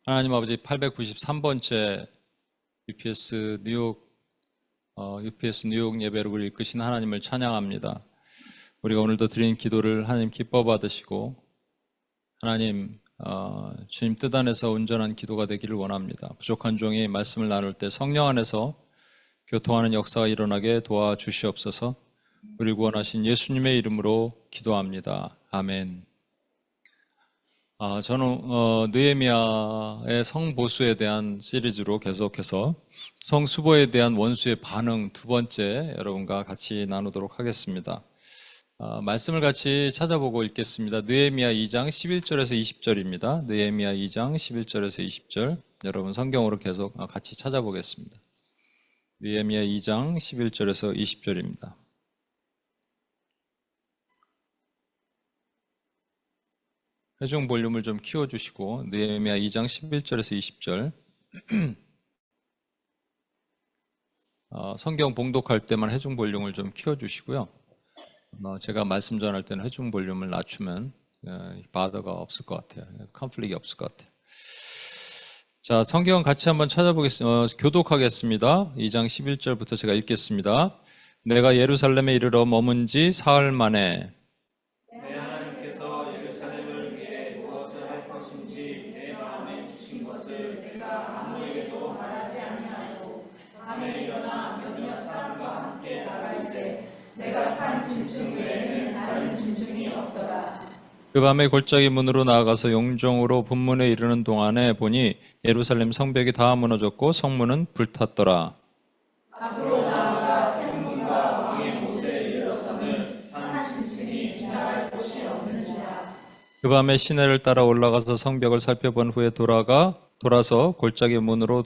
하나님 아버지 893번째 UPS 뉴욕 예배를 이끄신 하나님을 찬양합니다. 우리가 오늘도 드린 기도를 하나님 기뻐 받으시고 하나님 주님 뜻 안에서 온전한 기도가 되기를 원합니다. 부족한 종이 말씀을 나눌 때 성령 안에서 교통하는 역사가 일어나게 도와주시옵소서. 우리 구원하신 예수님의 이름으로 기도합니다. 아멘. 저는 느헤미야의 성보수에 대한 시리즈로 계속해서 성수보에 대한 원수의 반응 두 번째 여러분과 같이 나누도록 하겠습니다. 말씀을 같이 찾아보고 읽겠습니다. 느헤미야 2장 11절에서 20절입니다. 느헤미야 2장 11절에서 20절 여러분 성경으로 계속 같이 찾아보겠습니다. 느헤미야 2장 11절에서 20절입니다. 회중 볼륨을 좀 키워주시고 느헤미야 2장 11절에서 20절 성경 봉독할 때만 회중 볼륨을 좀 키워주시고요. 제가 말씀 전할 때는 회중 볼륨을 낮추면 바더가 없을 것 같아요. 컨플릭이 없을 것 같아요. 자, 성경 같이 한번 찾아보겠습니다. 교독하겠습니다. 2장 11절부터 제가 읽겠습니다. 내가 예루살렘에 이르러 머문 지 사흘 만에 그 밤에 골짜기 문으로 나아가서 용정으로 분문에 이르는 동안에 보니 예루살렘 성벽이 다 무너졌고 성문은 불탔더라. 앞으로 나아가 성문과 왕의 못에 이르러서는 한 짐승이 지나갈 곳이 없는지라. 그 밤에 시내를 따라 올라가서 성벽을 살펴본 후에 돌아서 골짜기 문으로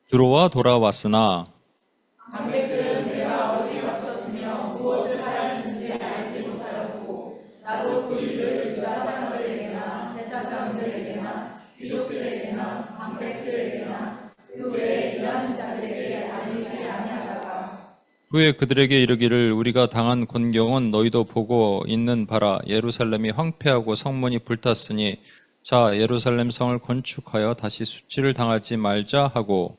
들어와 돌아왔으나 방백들은 내가 어디 갔었으며 무엇을 하였는지 알지 못하였고 나도 그 일을 유다 사람들에게나 제사 사람들에게나 귀족들에게나 방백들에게나 그 외에 일하는 자들에게 알리지 아니하다가 후에 그들에게 이르기를 우리가 당한 곤경은 너희도 보고 있는 바라. 예루살렘이 황폐하고 성문이 불탔으니 자 예루살렘 성을 건축하여 다시 수치를 당하지 말자 하고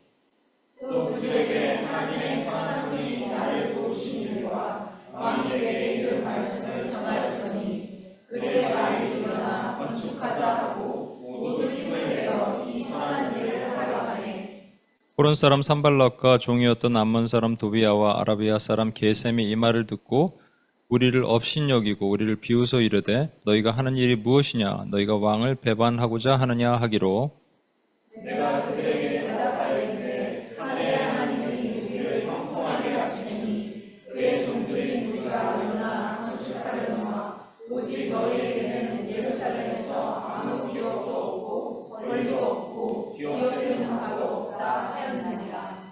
또 그들에게 하나님의 선한 손이 나를 도우신 일과 왕에게 이른 말씀을 전하였더니 그들의 말이 일어나 건축하자 하고 모두 힘을 내어 이 선한 일을 하려 하니 호론 사람 산발락과 종이었던 암몬 사람 도비야와 아라비아 사람 게셈이 이 말을 듣고 우리를 업신여기고 우리를 비웃어 이르되 너희가 하는 일이 무엇이냐 너희가 왕을 배반하고자 하느냐 하기로 내가 그들에게 대답하였는데 하늘의 하나님이 우리를 형통하게 하시니 그의 종들인 우리가 얼마나 건축하려노라. 오직 너희에게는 예루살렘에서 아무 기업도 없고 권리도 없고 기업되는 바도 없다 하였느니라.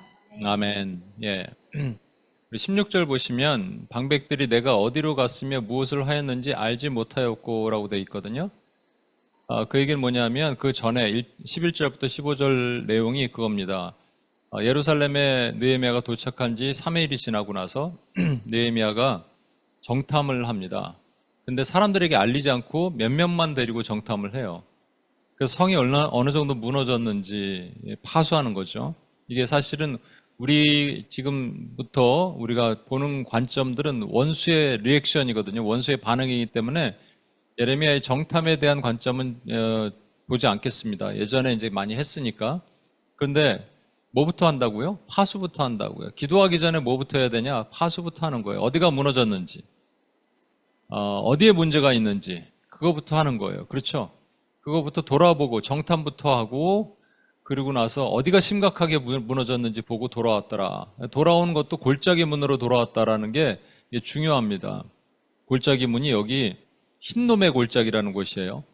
아멘. 예. 우리 16절 보시면 방백들이 내가 어디로 갔으며 무엇을 하였는지 알지 못하였고 라고 되어 있거든요. 그 얘기는 뭐냐면 그 전에 11절부터 15절 내용이 그겁니다. 예루살렘에 느헤미야가 도착한 지 3일이 지나고 나서 느헤미야가 정탐을 합니다. 근데 사람들에게 알리지 않고 몇몇만 데리고 정탐을 해요. 그래서 성이 어느 정도 무너졌는지 파수하는 거죠. 이게 사실은 우리 지금부터 우리가 보는 관점들은 원수의 리액션이거든요. 원수의 반응이기 때문에 예레미야의 정탐에 대한 관점은 보지 않겠습니다. 예전에 이제 많이 했으니까. 그런데 뭐부터 한다고요? 파수부터 한다고요. 기도하기 전에 뭐부터 해야 되냐? 파수부터 하는 거예요. 어디가 무너졌는지, 어디에 문제가 있는지 그거부터 하는 거예요. 그렇죠? 그거부터 돌아보고 정탐부터 하고 그리고 나서 어디가 심각하게 무너졌는지 보고 돌아왔더라. 돌아오는 것도 골짜기 문으로 돌아왔다라는 게 중요합니다. 골짜기 문이 여기 흰놈의 골짜기라는 곳이에요.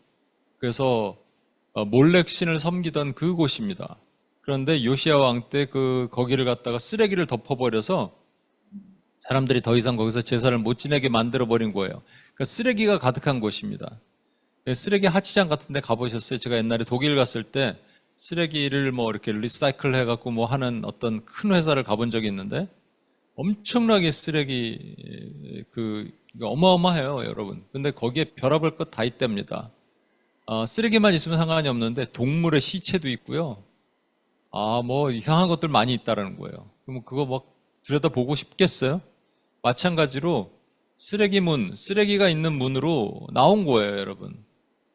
그래서 몰렉 신을 섬기던 그 곳입니다. 그런데 요시야 왕 때 거기를 갖다가 쓰레기를 덮어버려서 사람들이 더 이상 거기서 제사를 못 지내게 만들어 버린 거예요. 그러니까 쓰레기가 가득한 곳입니다. 쓰레기 하치장 같은 데 가보셨어요? 제가 옛날에 독일 갔을 때 쓰레기를 이렇게 리사이클 해갖고 하는 어떤 큰 회사를 가본 적이 있는데 엄청나게 쓰레기 어마어마해요, 여러분. 근데 거기에 별의별 것 다 있답니다. 쓰레기만 있으면 상관이 없는데 동물의 시체도 있고요. 뭐 이상한 것들 많이 있다라는 거예요. 그럼 그거 막 들여다보고 싶겠어요? 마찬가지로 쓰레기가 있는 문으로 나온 거예요, 여러분.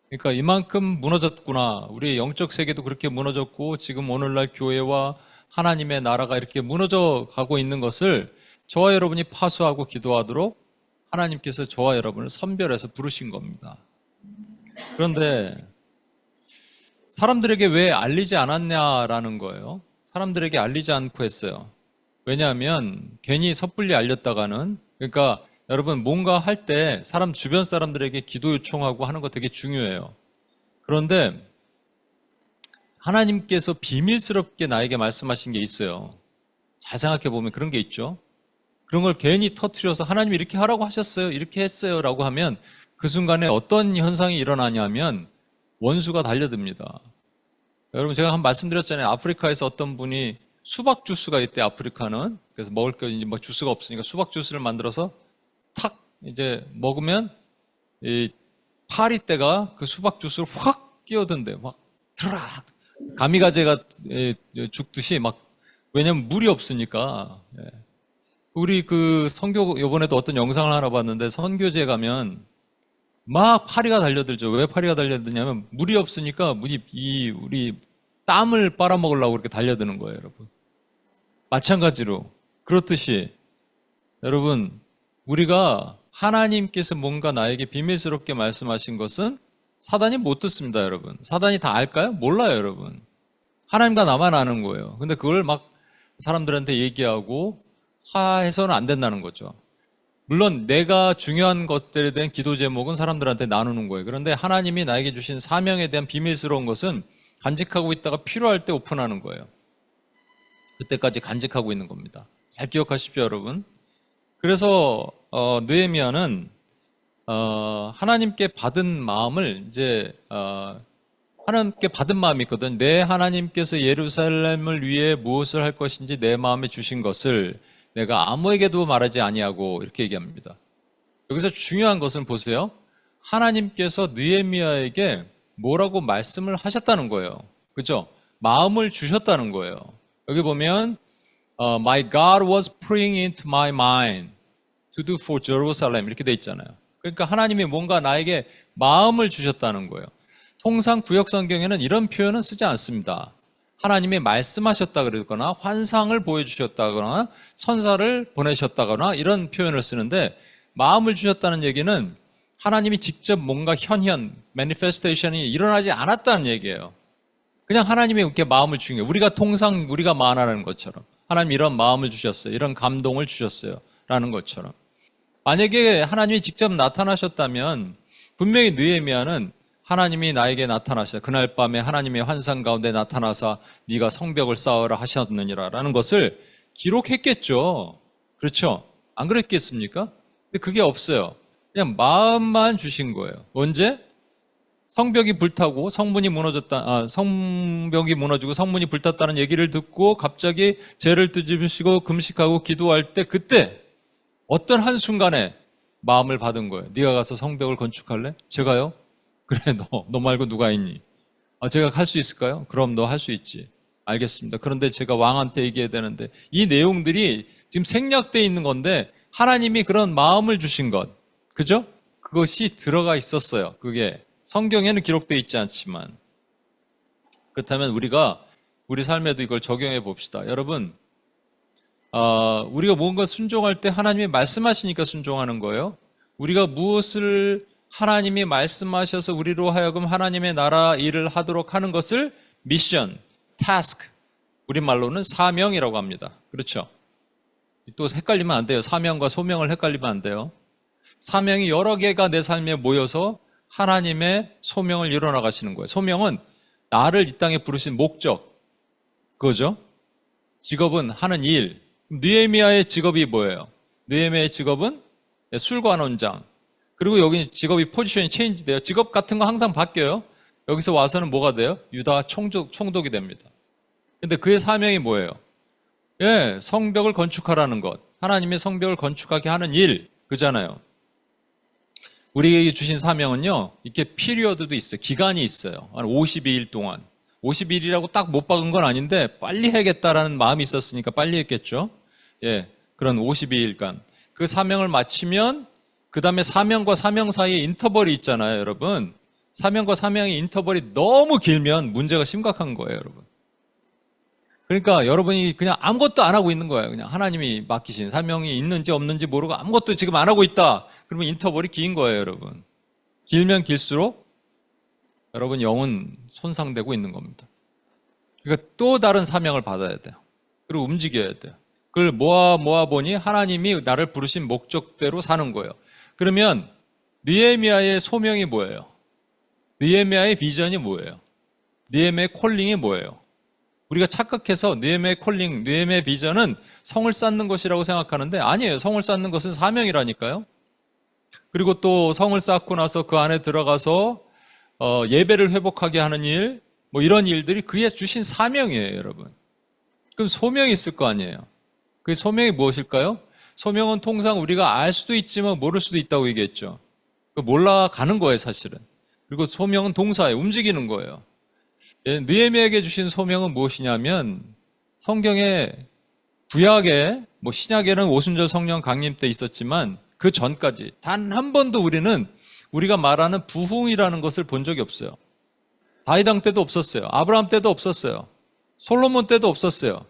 그러니까 이만큼 무너졌구나. 우리의 영적 세계도 그렇게 무너졌고 지금 오늘날 교회와 하나님의 나라가 이렇게 무너져 가고 있는 것을 저와 여러분이 파수하고 기도하도록 하나님께서 저와 여러분을 선별해서 부르신 겁니다. 그런데 사람들에게 왜 알리지 않았냐라는 거예요. 사람들에게 알리지 않고 했어요. 왜냐하면 괜히 섣불리 알렸다가는, 그러니까 여러분 뭔가 할 때 주변 사람들에게 기도 요청하고 하는 거 되게 중요해요. 그런데 하나님께서 비밀스럽게 나에게 말씀하신 게 있어요. 잘 생각해 보면 그런 게 있죠. 그런 걸 괜히 터트려서 하나님이 이렇게 하라고 하셨어요, 이렇게 했어요 라고 하면 그 순간에 어떤 현상이 일어나냐면 원수가 달려듭니다. 여러분 제가 한 말씀드렸잖아요. 아프리카에서 어떤 분이 수박 주스가 있대, 아프리카는. 그래서 먹을 게 이제 막 주스가 없으니까 수박 주스를 만들어서 탁 이제 먹으면 이 파리떼가 그 수박 주스를 확 끼어든대. 막 드락 가미가제가 죽듯이 막. 왜냐면 물이 없으니까. 우리 그 선교 이번에도 어떤 영상을 하나 봤는데 선교지에 가면 막 파리가 달려들죠. 왜 파리가 달려드냐면 물이 없으니까 우리 땀을 빨아먹으려고 그렇게 달려드는 거예요, 여러분. 마찬가지로 그렇듯이 여러분 우리가 하나님께서 뭔가 나에게 비밀스럽게 말씀하신 것은 사단이 못 듣습니다, 여러분. 사단이 다 알까요? 몰라요, 여러분. 하나님과 나만 아는 거예요. 근데 그걸 막 사람들한테 얘기하고 해서는 안 된다는 거죠. 물론 내가 중요한 것들에 대한 기도 제목은 사람들한테 나누는 거예요. 그런데 하나님이 나에게 주신 사명에 대한 비밀스러운 것은 간직하고 있다가 필요할 때 오픈하는 거예요. 그때까지 간직하고 있는 겁니다. 잘 기억하십시오, 여러분. 그래서 느헤미야는 하나님께 받은 마음을 하나님께 받은 마음이 있거든. 내 하나님께서 예루살렘을 위해 무엇을 할 것인지 내 마음에 주신 것을 내가 아무에게도 말하지 아니하고, 이렇게 얘기합니다. 여기서 중요한 것은 보세요. 하나님께서 느헤미야에게 뭐라고 말씀을 하셨다는 거예요. 그죠? 마음을 주셨다는 거예요. 여기 보면 My God was praying into my mind to do for Jerusalem 이렇게 돼 있잖아요. 그러니까 하나님이 뭔가 나에게 마음을 주셨다는 거예요. 통상 구역 성경에는 이런 표현은 쓰지 않습니다. 하나님이 말씀하셨다 그러거나 환상을 보여주셨다거나 천사를 보내셨다거나 이런 표현을 쓰는데, 마음을 주셨다는 얘기는 하나님이 직접 뭔가 manifestation이 일어나지 않았다는 얘기예요. 그냥 하나님이 이렇게 마음을 주신 거예요. 우리가 말하는 것처럼 하나님 이런 마음을 주셨어요, 이런 감동을 주셨어요 라는 것처럼. 만약에 하나님이 직접 나타나셨다면 분명히 느헤미야는 하나님이 나에게 나타나셨다, 그날 밤에 하나님의 환상 가운데 나타나사 네가 성벽을 쌓으라 하셨느니라 라는 것을 기록했겠죠. 그렇죠? 안 그랬겠습니까? 근데 그게 없어요. 그냥 마음만 주신 거예요. 언제? 성벽이 불타고 성벽이 무너지고 성문이 불탔다는 얘기를 듣고 갑자기 죄를 뒤집으시고 금식하고 기도할 때, 그때 어떤 한순간에 마음을 받은 거예요. 네가 가서 성벽을 건축할래? 제가요? 그래, 너 말고 누가 있니? 제가 할 수 있을까요? 그럼 너 할 수 있지. 알겠습니다. 그런데 제가 왕한테 얘기해야 되는데, 이 내용들이 지금 생략되어 있는 건데 하나님이 그런 마음을 주신 것, 그죠? 그것이 들어가 있었어요. 그게 성경에는 기록되어 있지 않지만. 그렇다면 우리가 우리 삶에도 이걸 적용해 봅시다. 여러분, 우리가 뭔가 순종할 때 하나님이 말씀하시니까 순종하는 거예요. 우리가 무엇을 하나님이 말씀하셔서 우리로 하여금 하나님의 나라 일을 하도록 하는 것을 미션, 타스크, 우리말로는 사명이라고 합니다. 그렇죠? 또 헷갈리면 안 돼요. 사명과 소명을 헷갈리면 안 돼요. 사명이 여러 개가 내 삶에 모여서 하나님의 소명을 이뤄나가시는 거예요. 소명은 나를 이 땅에 부르신 목적, 그거죠? 직업은 하는 일. 느헤미야의 직업이 뭐예요? 느헤미야의 직업은 술관원장. 그리고 여기 직업이 포지션이 체인지 돼요. 직업 같은 거 항상 바뀌어요. 여기서 와서는 뭐가 돼요? 유다 총독이 됩니다. 근데 그의 사명이 뭐예요? 성벽을 건축하라는 것. 하나님의 성벽을 건축하게 하는 일, 그잖아요. 우리에게 주신 사명은요, 이렇게 피리어드도 있어요. 기간이 있어요. 한 52일 동안. 50일이라고 딱 못 박은 건 아닌데 빨리 해야겠다라는 마음이 있었으니까 빨리 했겠죠. 예, 그런 52일간. 그 사명을 마치면 그 다음에 사명과 사명 사이에 인터벌이 있잖아요, 여러분. 사명과 사명의 인터벌이 너무 길면 문제가 심각한 거예요, 여러분. 그러니까 여러분이 그냥 아무것도 안 하고 있는 거예요. 그냥 하나님이 맡기신 사명이 있는지 없는지 모르고 아무것도 지금 안 하고 있다. 그러면 인터벌이 긴 거예요, 여러분. 길면 길수록 여러분 영은 손상되고 있는 겁니다. 그러니까 또 다른 사명을 받아야 돼요. 그리고 움직여야 돼요. 그걸 모아 보니 하나님이 나를 부르신 목적대로 사는 거예요. 그러면 느헤미야의 소명이 뭐예요? 느헤미야의 비전이 뭐예요? 느헤미야의 콜링이 뭐예요? 우리가 착각해서 느헤미야의 콜링, 느헤미야의 비전은 성을 쌓는 것이라고 생각하는데 아니에요. 성을 쌓는 것은 사명이라니까요. 그리고 또 성을 쌓고 나서 그 안에 들어가서 예배를 회복하게 하는 일, 뭐 이런 일들이 그에 주신 사명이에요, 여러분. 그럼 소명이 있을 거 아니에요. 그 소명이 무엇일까요? 소명은 통상 우리가 알 수도 있지만 모를 수도 있다고 얘기했죠. 몰라가는 거예요, 사실은. 그리고 소명은 동사예요. 움직이는 거예요. 느헤미야에게 주신 소명은 무엇이냐면 성경에 구약에 뭐 신약에는 오순절 성령 강림 때 있었지만 그 전까지 단 한 번도 우리가 말하는 부흥이라는 것을 본 적이 없어요. 다윗 왕 때도 없었어요. 아브라함 때도 없었어요. 솔로몬 때도 없었어요.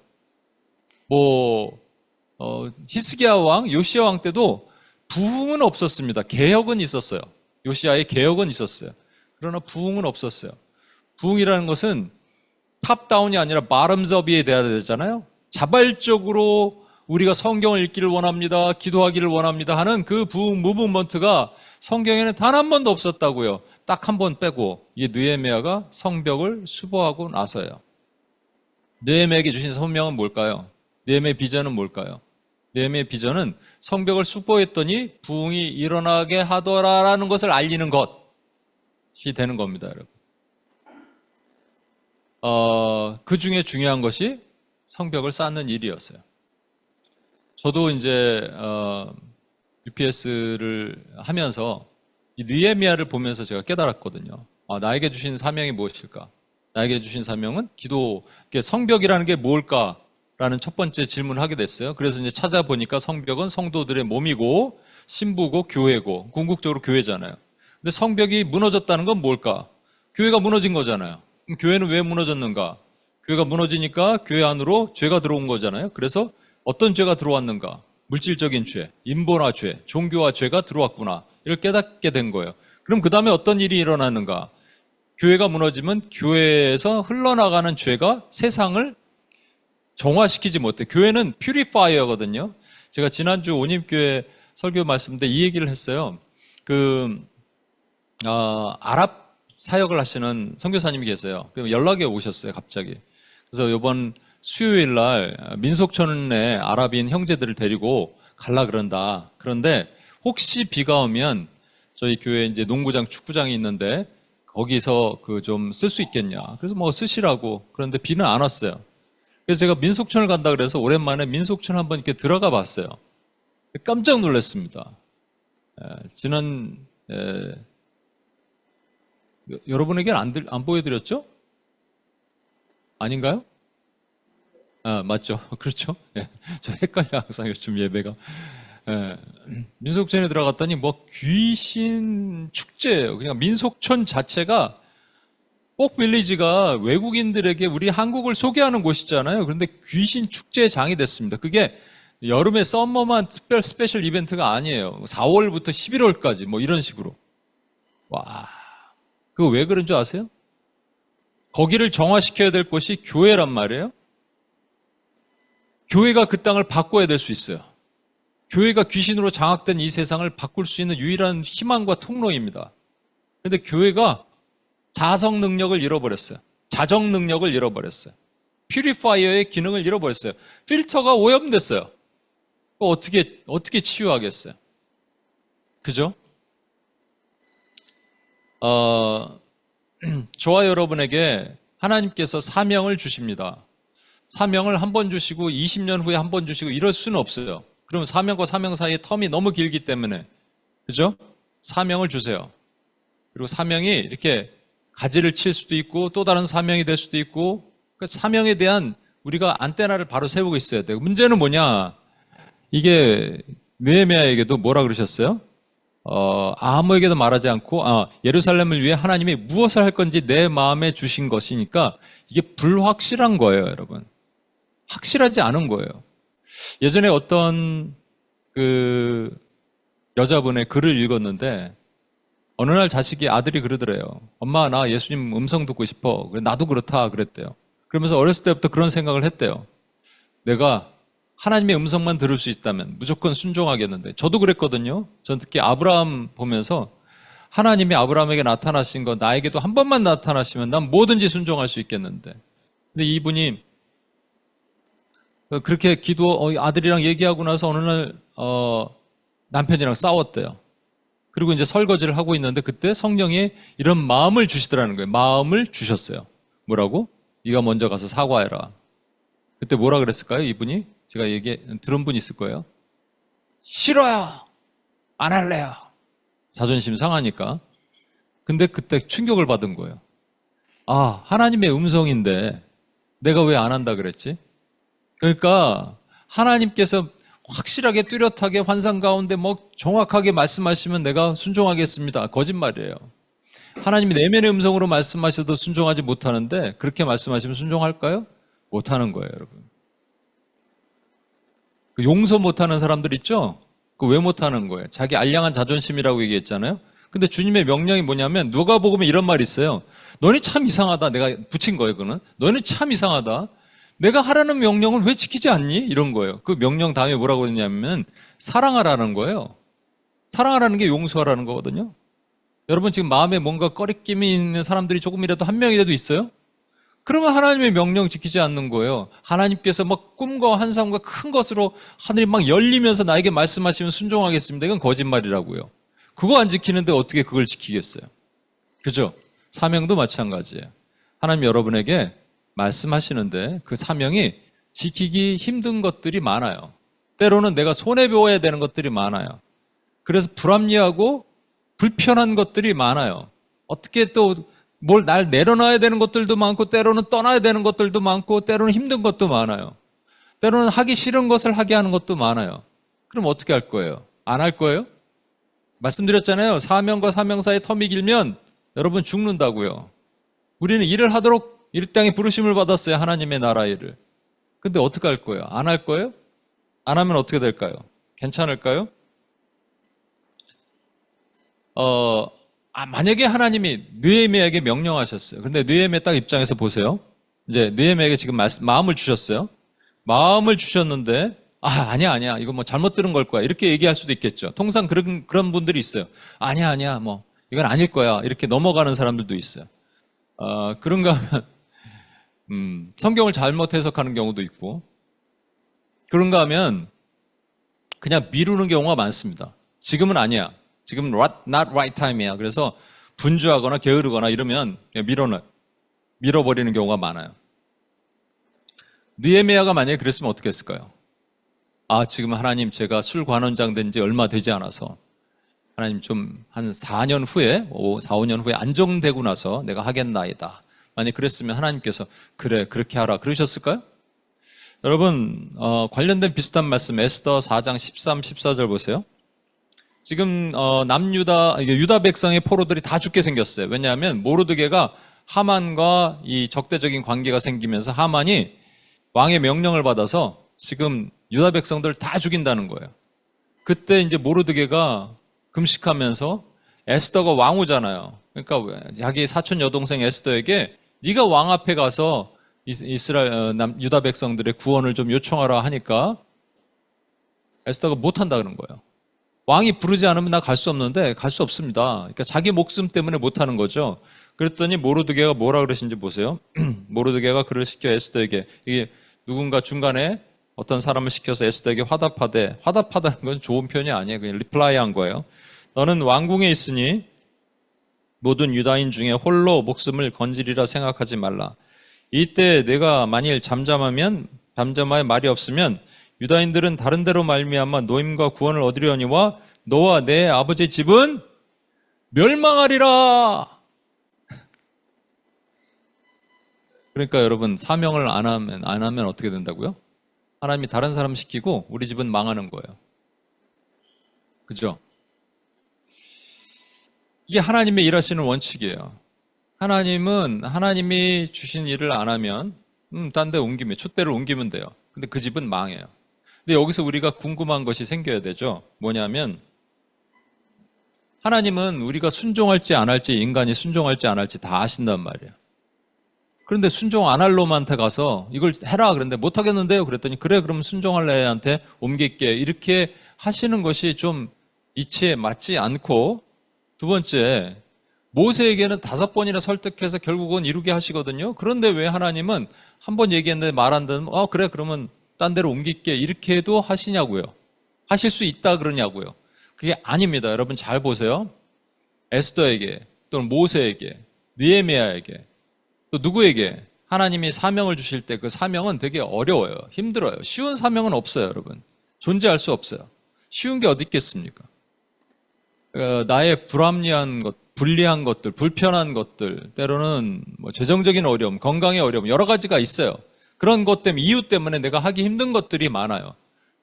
히스기야 왕, 요시야 왕 때도 부흥은 없었습니다. 개혁은 있었어요. 요시야의 개혁은 있었어요. 그러나 부흥은 없었어요. 부흥이라는 것은 탑다운이 아니라 바텀즈업이 돼야 되잖아요. 자발적으로 우리가 성경을 읽기를 원합니다. 기도하기를 원합니다. 하는 그 부흥 무브먼트가 성경에는 단 한 번도 없었다고요. 딱 한 번 빼고 이 느헤미야가 성벽을 수보하고 나서요. 느헤미야에게 주신 소명은 뭘까요? 느헤미야의 비전은 뭘까요? 느헤미야의 비전은 성벽을 수보했더니 부흥이 일어나게 하더라라는 것을 알리는 것이 되는 겁니다, 여러분. 그 중에 중요한 것이 성벽을 쌓는 일이었어요. 저도 이제 UPS를 하면서 이 느헤미야를 보면서 제가 깨달았거든요. 나에게 주신 사명이 무엇일까? 나에게 주신 사명은 기도, 성벽이라는 게 뭘까라는 첫 번째 질문을 하게 됐어요. 그래서 이제 찾아보니까 성벽은 성도들의 몸이고 신부고 교회고 궁극적으로 교회잖아요. 근데 성벽이 무너졌다는 건 뭘까? 교회가 무너진 거잖아요. 그럼 교회는 왜 무너졌는가? 교회가 무너지니까 교회 안으로 죄가 들어온 거잖아요. 그래서 어떤 죄가 들어왔는가? 물질적인 죄, 인본화 죄, 종교화 죄가 들어왔구나. 이걸 깨닫게 된 거예요. 그럼 그 다음에 어떤 일이 일어나는가? 교회가 무너지면 교회에서 흘러나가는 죄가 세상을 정화시키지 못해. 교회는 퓨리파이어거든요. 제가 지난주 온임교회 설교 말씀 때 이 얘기를 했어요. 아랍 사역을 하시는 선교사님이 계세요. 연락이 오셨어요, 갑자기. 그래서 이번 수요일 날 민속촌에 아랍인 형제들을 데리고 갈라 그런다. 그런데 혹시 비가 오면 저희 교회 이제 농구장, 축구장이 있는데 거기서 좀 쓸 수 있겠냐. 그래서 뭐 쓰시라고. 그런데 비는 안 왔어요. 그래서 제가 민속촌을 간다 그래서 오랜만에 민속촌 한번 이렇게 들어가 봤어요. 깜짝 놀랐습니다. 여러분에게는 안 보여드렸죠? 아닌가요? 맞죠. 그렇죠. 저 헷갈려, 항상 요즘 예배가. 민속촌에 들어갔더니 뭐 귀신 축제예요. 그냥 민속촌 자체가 폭빌리지가 외국인들에게 우리 한국을 소개하는 곳이잖아요. 그런데 귀신 축제의 장이 됐습니다. 그게 여름에 썸머만 특별 스페셜 이벤트가 아니에요. 4월부터 11월까지 뭐 이런 식으로. 와, 그거 왜 그런 줄 아세요? 거기를 정화시켜야 될 곳이 교회란 말이에요. 교회가 그 땅을 바꿔야 될 수 있어요. 교회가 귀신으로 장악된 이 세상을 바꿀 수 있는 유일한 희망과 통로입니다. 그런데 교회가 자성 능력을 잃어버렸어요. 자정 능력을 잃어버렸어요. 퓨리파이어의 기능을 잃어버렸어요. 필터가 오염됐어요. 어떻게 치유하겠어요? 그죠? 저와 여러분에게 하나님께서 사명을 주십니다. 사명을 한 번 주시고 20년 후에 한 번 주시고 이럴 수는 없어요. 그러면 사명과 사명 사이의 텀이 너무 길기 때문에. 그죠? 사명을 주세요. 그리고 사명이 이렇게 가지를 칠 수도 있고 또 다른 사명이 될 수도 있고 그 사명에 대한 우리가 안테나를 바로 세우고 있어야 돼요. 문제는 뭐냐? 이게 느헤미야에게도 뭐라 그러셨어요? 아무에게도 말하지 않고 예루살렘을 위해 하나님이 무엇을 할 건지 내 마음에 주신 것이니까 이게 불확실한 거예요, 여러분. 확실하지 않은 거예요. 예전에 어떤 그 여자분의 글을 읽었는데 어느 날 아들이 그러더래요. 엄마, 나 예수님 음성 듣고 싶어. 나도 그렇다 그랬대요. 그러면서 어렸을 때부터 그런 생각을 했대요. 내가 하나님의 음성만 들을 수 있다면 무조건 순종하겠는데. 저도 그랬거든요. 전 특히 아브라함 보면서 하나님이 아브라함에게 나타나신 거 나에게도 한 번만 나타나시면 난 뭐든지 순종할 수 있겠는데. 근데 이분이 그렇게 아들이랑 얘기하고 나서 어느 날 남편이랑 싸웠대요. 그리고 이제 설거지를 하고 있는데 그때 성령이 이런 마음을 주시더라는 거예요. 마음을 주셨어요. 뭐라고? 네가 먼저 가서 사과해라. 그때 뭐라 그랬을까요? 이분이? 제가 들은 분 있을 거예요. 싫어요. 안 할래요. 자존심 상하니까. 근데 그때 충격을 받은 거예요. 하나님의 음성인데 내가 왜 안 한다 그랬지? 그러니까 하나님께서 확실하게 뚜렷하게 환상 가운데 정확하게 말씀하시면 내가 순종하겠습니다. 거짓말이에요. 하나님이 내면의 음성으로 말씀하셔도 순종하지 못하는데 그렇게 말씀하시면 순종할까요? 못하는 거예요, 여러분. 용서 못하는 사람들 있죠? 왜 못하는 거예요? 자기 알량한 자존심이라고 얘기했잖아요. 근데 주님의 명령이 뭐냐면 누가복음에 이런 말이 있어요. 너네 참 이상하다. 내가 붙인 거예요, 그거는. 너네 참 이상하다. 내가 하라는 명령을 왜 지키지 않니? 이런 거예요. 그 명령 다음에 뭐라고 했냐면 사랑하라는 거예요. 사랑하라는 게 용서하라는 거거든요. 여러분 지금 마음에 뭔가 꺼리낌이 있는 사람들이 조금이라도 한 명이라도 있어요? 그러면 하나님의 명령 지키지 않는 거예요. 하나님께서 꿈과 환상과 큰 것으로 하늘이 열리면서 나에게 말씀하시면 순종하겠습니다. 이건 거짓말이라고요. 그거 안 지키는데 어떻게 그걸 지키겠어요? 그죠? 사명도 마찬가지예요. 하나님 여러분에게 말씀하시는데 그 사명이 지키기 힘든 것들이 많아요. 때로는 내가 손해보아야 되는 것들이 많아요. 그래서 불합리하고 불편한 것들이 많아요. 어떻게 또 뭘 날 내려놔야 되는 것들도 많고 때로는 떠나야 되는 것들도 많고 때로는 힘든 것도 많아요. 때로는 하기 싫은 것을 하게 하는 것도 많아요. 그럼 어떻게 할 거예요? 안 할 거예요? 말씀드렸잖아요. 사명과 사명 사이의 텀이 길면 여러분 죽는다고요. 우리는 일을 하도록 이 땅에 부르심을 받았어요. 하나님의 나라 일을. 근데 어떻게 할 거예요? 안 할 거예요? 안 하면 어떻게 될까요? 괜찮을까요? 만약에 하나님이 느헤미야에게 명령하셨어요. 근데 느헤미야 딱 입장에서 보세요. 이제 느헤미야에게 지금 마음을 주셨어요. 마음을 주셨는데 아니야. 이거 잘못 들은 걸 거야. 이렇게 얘기할 수도 있겠죠. 통상 그런 분들이 있어요. 아니야. 이건 아닐 거야. 이렇게 넘어가는 사람들도 있어요. 그런가 하면 성경을 잘못 해석하는 경우도 있고 그런가 하면 그냥 미루는 경우가 많습니다. 지금은 아니야. 지금은 not right time이야. 그래서 분주하거나 게으르거나 이러면 그냥 밀어버리는 경우가 많아요. 느헤미야가 만약에 그랬으면 어떻게 했을까요? 지금 하나님 제가 술관원장 된 지 얼마 되지 않아서 하나님 좀 한 4년 후에 4, 5년 후에 안정되고 나서 내가 하겠나이다. 만약 그랬으면 하나님께서 그래 그렇게 하라 그러셨을까요? 여러분 관련된 비슷한 말씀 에스더 4장 13, 14절 보세요. 지금 유다 백성의 포로들이 다 죽게 생겼어요. 왜냐하면 모르드게가 하만과 이 적대적인 관계가 생기면서 하만이 왕의 명령을 받아서 지금 유다 백성들 다 죽인다는 거예요. 그때 이제 모르드게가 금식하면서 에스더가 왕후잖아요. 그러니까 자기 사촌 여동생 에스더에게 네가 왕 앞에 가서 유다 백성들의 구원을 좀 요청하라 하니까 에스더가 못한다 그런 거예요. 왕이 부르지 않으면 나 갈 수 없는데 갈 수 없습니다. 그러니까 자기 목숨 때문에 못하는 거죠. 그랬더니 모르드게가 뭐라 그러신지 보세요. 모르드게가 글을 시켜 에스더에게 이게 누군가 중간에 어떤 사람을 시켜서 에스더에게 화답하다는 건 좋은 표현이 아니에요. 그냥 리플라이한 거예요. 너는 왕궁에 있으니 모든 유다인 중에 홀로 목숨을 건지리라 생각하지 말라. 이때 내가 만일 잠잠하여 말이 없으면 유다인들은 다른 데로 말미암아 노임과 구원을 얻으려니와 너와 내 아버지의 집은 멸망하리라. 그러니까 여러분, 사명을 안 하면 어떻게 된다고요? 하나님이 다른 사람 시키고 우리 집은 망하는 거예요. 그죠? 이게 하나님의 일하시는 원칙이에요. 하나님은 하나님이 주신 일을 안 하면 딴 데 옮기면, 촛대를 옮기면 돼요. 근데 그 집은 망해요. 근데 여기서 우리가 궁금한 것이 생겨야 되죠. 뭐냐면 하나님은 우리가 순종할지 안 할지, 인간이 순종할지 안 할지 다 아신단 말이에요. 그런데 순종 안 할 놈한테 가서 이걸 해라 그런데 못 하겠는데요. 그랬더니 그래 그럼 순종할 애한테 옮길게. 이렇게 하시는 것이 좀 이치에 맞지 않고, 두 번째, 모세에게는 5번이나 설득해서 결국은 이루게 하시거든요. 그런데 왜 하나님은 한 번 얘기했는데 말 안 듣는, 그래 그러면 딴 데로 옮길게 이렇게 해도 하시냐고요. 하실 수 있다 그러냐고요. 그게 아닙니다. 여러분 잘 보세요. 에스더에게 또는 모세에게, 느헤미야에게, 또 누구에게 하나님이 사명을 주실 때 그 사명은 되게 어려워요. 힘들어요. 쉬운 사명은 없어요, 여러분. 존재할 수 없어요. 쉬운 게 어디 있겠습니까? 나의 불합리한 것, 불리한 것들, 불편한 것들, 때로는 뭐 재정적인 어려움, 건강의 어려움, 여러 가지가 있어요. 그런 것 때문에, 이유 때문에 내가 하기 힘든 것들이 많아요.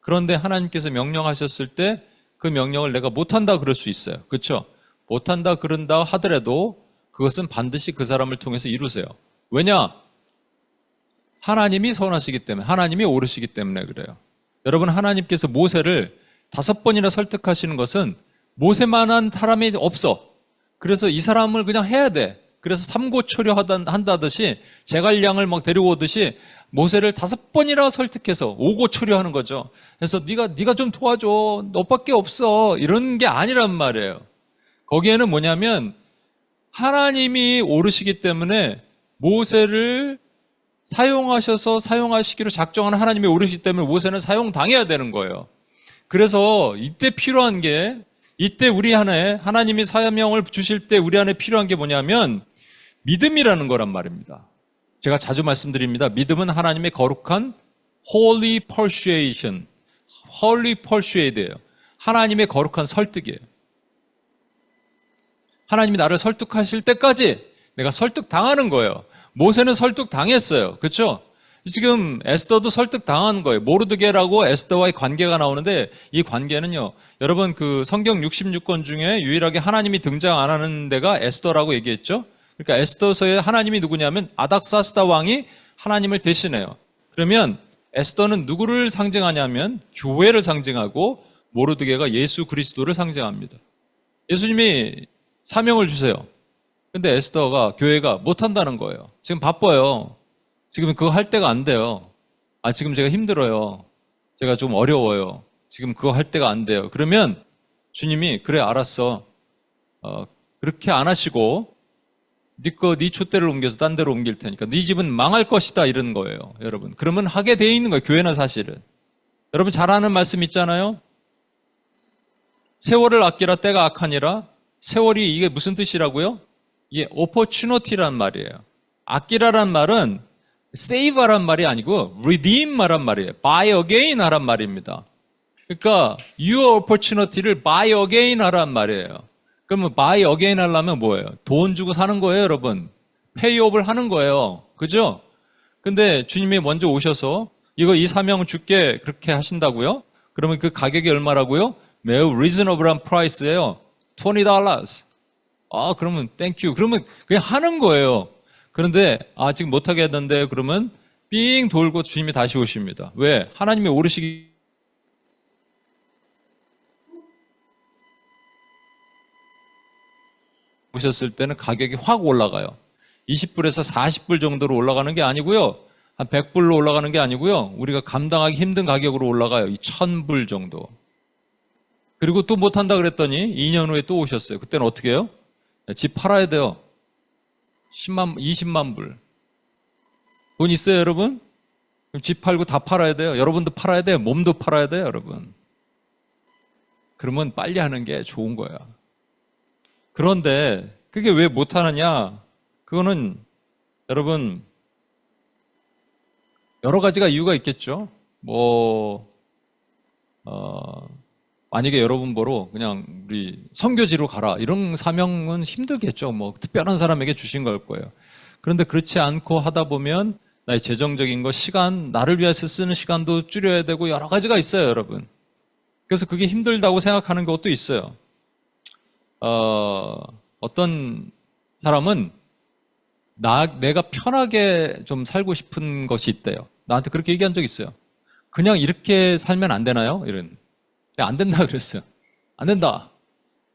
그런데 하나님께서 명령하셨을 때 그 명령을 내가 못한다 그럴 수 있어요. 그렇죠? 못한다 그런다 하더라도 그것은 반드시 그 사람을 통해서 이루세요. 왜냐? 하나님이 선하시기 때문에, 하나님이 옳으시기 때문에 그래요. 여러분, 하나님께서 모세를 5번이나 설득하시는 것은 모세만한 사람이 없어. 그래서 이 사람을 그냥 해야 돼. 그래서 삼고초려한다듯이 제갈량을 막 데리고 오듯이 모세를 5번이나 설득해서 오고초려하는 거죠. 그래서 네가 좀 도와줘. 너밖에 없어. 이런 게 아니란 말이에요. 거기에는 뭐냐면 하나님이 오르시기 때문에 모세를 사용하셔서 사용하시기로 작정한 하나님이 오르시기 때문에 모세는 사용당해야 되는 거예요. 그래서 이때 필요한 게, 이때 우리 안에 하나님이 사명을 주실 때 우리 안에 필요한 게 뭐냐면 믿음이라는 거란 말입니다. 제가 자주 말씀드립니다. 믿음은 하나님의 거룩한 holy persuasion, holy persuade예요. 하나님의 거룩한 설득이에요. 하나님이 나를 설득하실 때까지 내가 설득당하는 거예요. 모세는 설득당했어요. 그렇죠? 지금 에스더도 설득당한 거예요. 모르드게라고 에스더와의 관계가 나오는데 이 관계는요, 여러분 그 성경 66권 중에 유일하게 하나님이 등장 안 하는 데가 에스더라고 얘기했죠. 그러니까 에스더서에 하나님이 누구냐면 아닥사스다 왕이 하나님을 대신해요. 그러면 에스더는 누구를 상징하냐면 교회를 상징하고 모르드게가 예수 그리스도를 상징합니다. 예수님이 사명을 주세요. 근데 에스더가, 교회가 못한다는 거예요. 지금 바빠요. 지금 그거 할 때가 안 돼요. 지금 제가 힘들어요. 제가 좀 어려워요. 지금 그거 할 때가 안 돼요. 그러면 주님이 그래 알았어. 그렇게 안 하시고 네 촛대를 옮겨서 딴 데로 옮길 테니까 네 집은 망할 것이다 이런 거예요. 여러분. 그러면 하게 돼 있는 거예요. 교회는 사실은. 여러분 잘 아는 말씀 있잖아요. 세월을 아끼라 때가 악하니라. 세월이 이게 무슨 뜻이라고요? 이게 opportunity란 말이에요. 아끼라란 말은 save 하란 말이 아니고 redeem 하란 말이에요. buy again 하란 말입니다. 그러니까 your opportunity를 buy again 하란 말이에요. 그러면 buy again 하려면 뭐예요? 돈 주고 사는 거예요, 여러분. pay업을 하는 거예요. 그죠? 근데 주님이 먼저 오셔서 이 사명을 줄게 그렇게 하신다고요? 그러면 그 가격이 얼마라고요? 매우 reasonable한 price예요. $20. 그러면 땡큐. 그러면 그냥 하는 거예요. 그런데 지금 못하게 했는데 그러면 삥 돌고 주님이 다시 오십니다. 왜? 하나님이 오르시기 오셨을 때는 가격이 확 올라가요. 20불에서 40불 정도로 올라가는 게 아니고요. 한 100불로 올라가는 게 아니고요. 우리가 감당하기 힘든 가격으로 올라가요. 1000불 정도. 그리고 또 못한다 그랬더니 2년 후에 또 오셨어요. 그때는 어떻게 해요? 집 팔아야 돼요. 20만 불. 돈 있어요, 여러분? 그럼 집 팔고 다 팔아야 돼요. 여러분도 팔아야 돼요. 몸도 팔아야 돼요, 여러분. 그러면 빨리 하는 게 좋은 거야. 그런데 그게 왜 못하느냐? 그거는 여러분 여러 가지가 이유가 있겠죠. 만약에 여러분 보러 그냥 우리 선교지로 가라 이런 사명은 힘들겠죠. 뭐 특별한 사람에게 주신 걸 거예요. 그런데 그렇지 않고 하다 보면 나의 재정적인 거, 시간, 나를 위해서 쓰는 시간도 줄여야 되고 여러 가지가 있어요, 여러분. 그래서 그게 힘들다고 생각하는 것도 있어요. 어떤 사람은 내가 편하게 좀 살고 싶은 것이 있대요. 나한테 그렇게 얘기한 적 있어요. 그냥 이렇게 살면 안 되나요? 이런. 안 된다 그랬어요. 안 된다.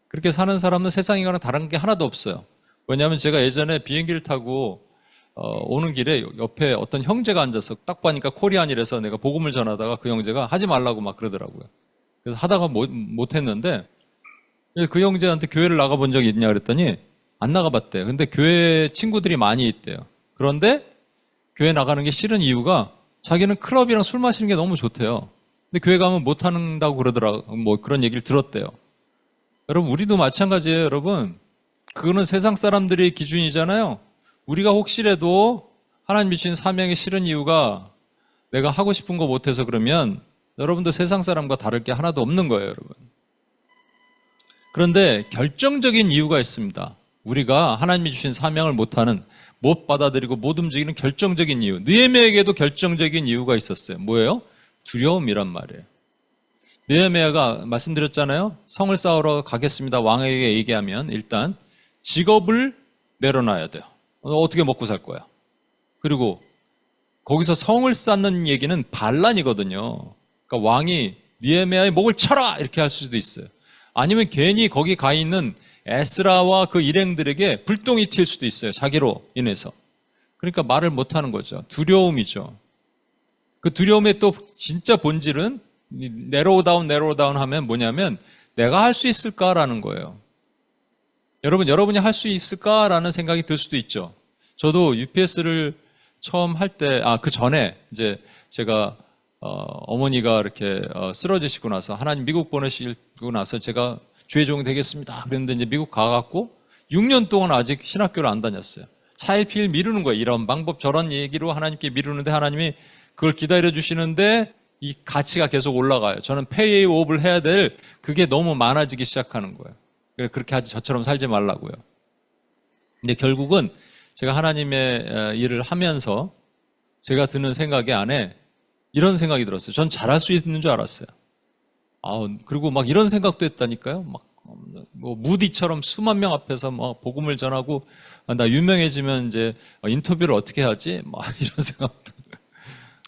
그렇게 사는 사람은 세상이랑 다른 게 하나도 없어요. 왜냐하면 제가 예전에 비행기를 타고 오는 길에 옆에 어떤 형제가 앉아서 딱 보니까 코리안이라서 내가 복음을 전하다가 그 형제가 하지 말라고 막 그러더라고요. 그래서 하다가 못 했는데 그 형제한테 교회를 나가본 적이 있냐 그랬더니 안 나가봤대요. 근데 교회 친구들이 많이 있대요. 그런데 교회 나가는 게 싫은 이유가 자기는 클럽이랑 술 마시는 게 너무 좋대요. 근데 교회 가면 못 한다고 그러더라고. 뭐 그런 얘기를 들었대요. 여러분, 우리도 마찬가지예요, 여러분. 그거는 세상 사람들의 기준이잖아요. 우리가 혹시라도 하나님이 주신 사명이 싫은 이유가 내가 하고 싶은 거 못해서 그러면 여러분도 세상 사람과 다를 게 하나도 없는 거예요, 여러분. 그런데 결정적인 이유가 있습니다. 우리가 하나님이 주신 사명을 못하는, 못 받아들이고 못 움직이는 결정적인 이유. 느헤미야에게도 결정적인 이유가 있었어요. 뭐예요? 두려움이란 말이에요. 느헤미야가 말씀드렸잖아요. 성을 쌓으러 가겠습니다. 왕에게 얘기하면 일단 직업을 내려놔야 돼요. 어떻게 먹고 살 거야? 그리고 거기서 성을 쌓는 얘기는 반란이거든요. 그러니까 왕이 느헤미야의 목을 쳐라! 이렇게 할 수도 있어요. 아니면 괜히 거기 가 있는 에스라와 그 일행들에게 불똥이 튈 수도 있어요. 자기로 인해서. 그러니까 말을 못하는 거죠. 두려움이죠. 그 두려움의 또 진짜 본질은 내로우다운 하면 뭐냐면 내가 할 수 있을까라는 거예요. 여러분이 할 수 있을까라는 생각이 들 수도 있죠. 저도 UPS를 처음 할 때, 그 전에 이제 제가 어머니가 이렇게 쓰러지시고 나서 하나님 미국 보내시고 나서 제가 주의 종이 되겠습니다. 그랬는데 이제 미국 가갖고 6년 동안 아직 신학교를 안 다녔어요. 차일피일 미루는 거예요. 이런 방법 저런 얘기로 하나님께 미루는데 하나님이 그걸 기다려 주시는데 이 가치가 계속 올라가요. 저는 페이오프를 해야 될 그게 너무 많아지기 시작하는 거예요. 그렇게 하지 저처럼 살지 말라고요. 근데 결국은 제가 하나님의 일을 하면서 제가 드는 생각이 안에 이런 생각이 들었어요. 전 잘할 수 있는 줄 알았어요. 그리고 막 이런 생각도 했다니까요. 뭐 무디처럼 수만 명 앞에서 막 복음을 전하고 나 유명해지면 이제 인터뷰를 어떻게 하지? 막 이런 생각도.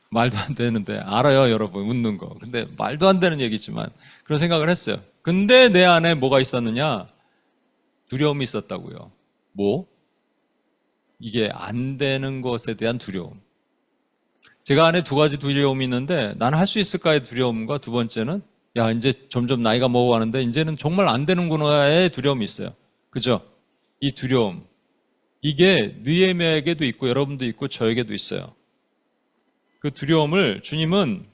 말도 안 되는데 알아요, 여러분. 웃는 거. 근데 말도 안 되는 얘기지만 그런 생각을 했어요. 근데 내 안에 뭐가 있었느냐? 두려움이 있었다고요. 뭐? 이게 안 되는 것에 대한 두려움. 제가 안에 두 가지 두려움이 있는데 나는 할 수 있을까의 두려움과 두 번째는 야, 이제 점점 나이가 먹어가는데 이제는 정말 안 되는구나의 두려움이 있어요. 그죠? 이 두려움. 이게 느헤미야에게도 있고 여러분도 있고 저에게도 있어요. 그 두려움을 주님은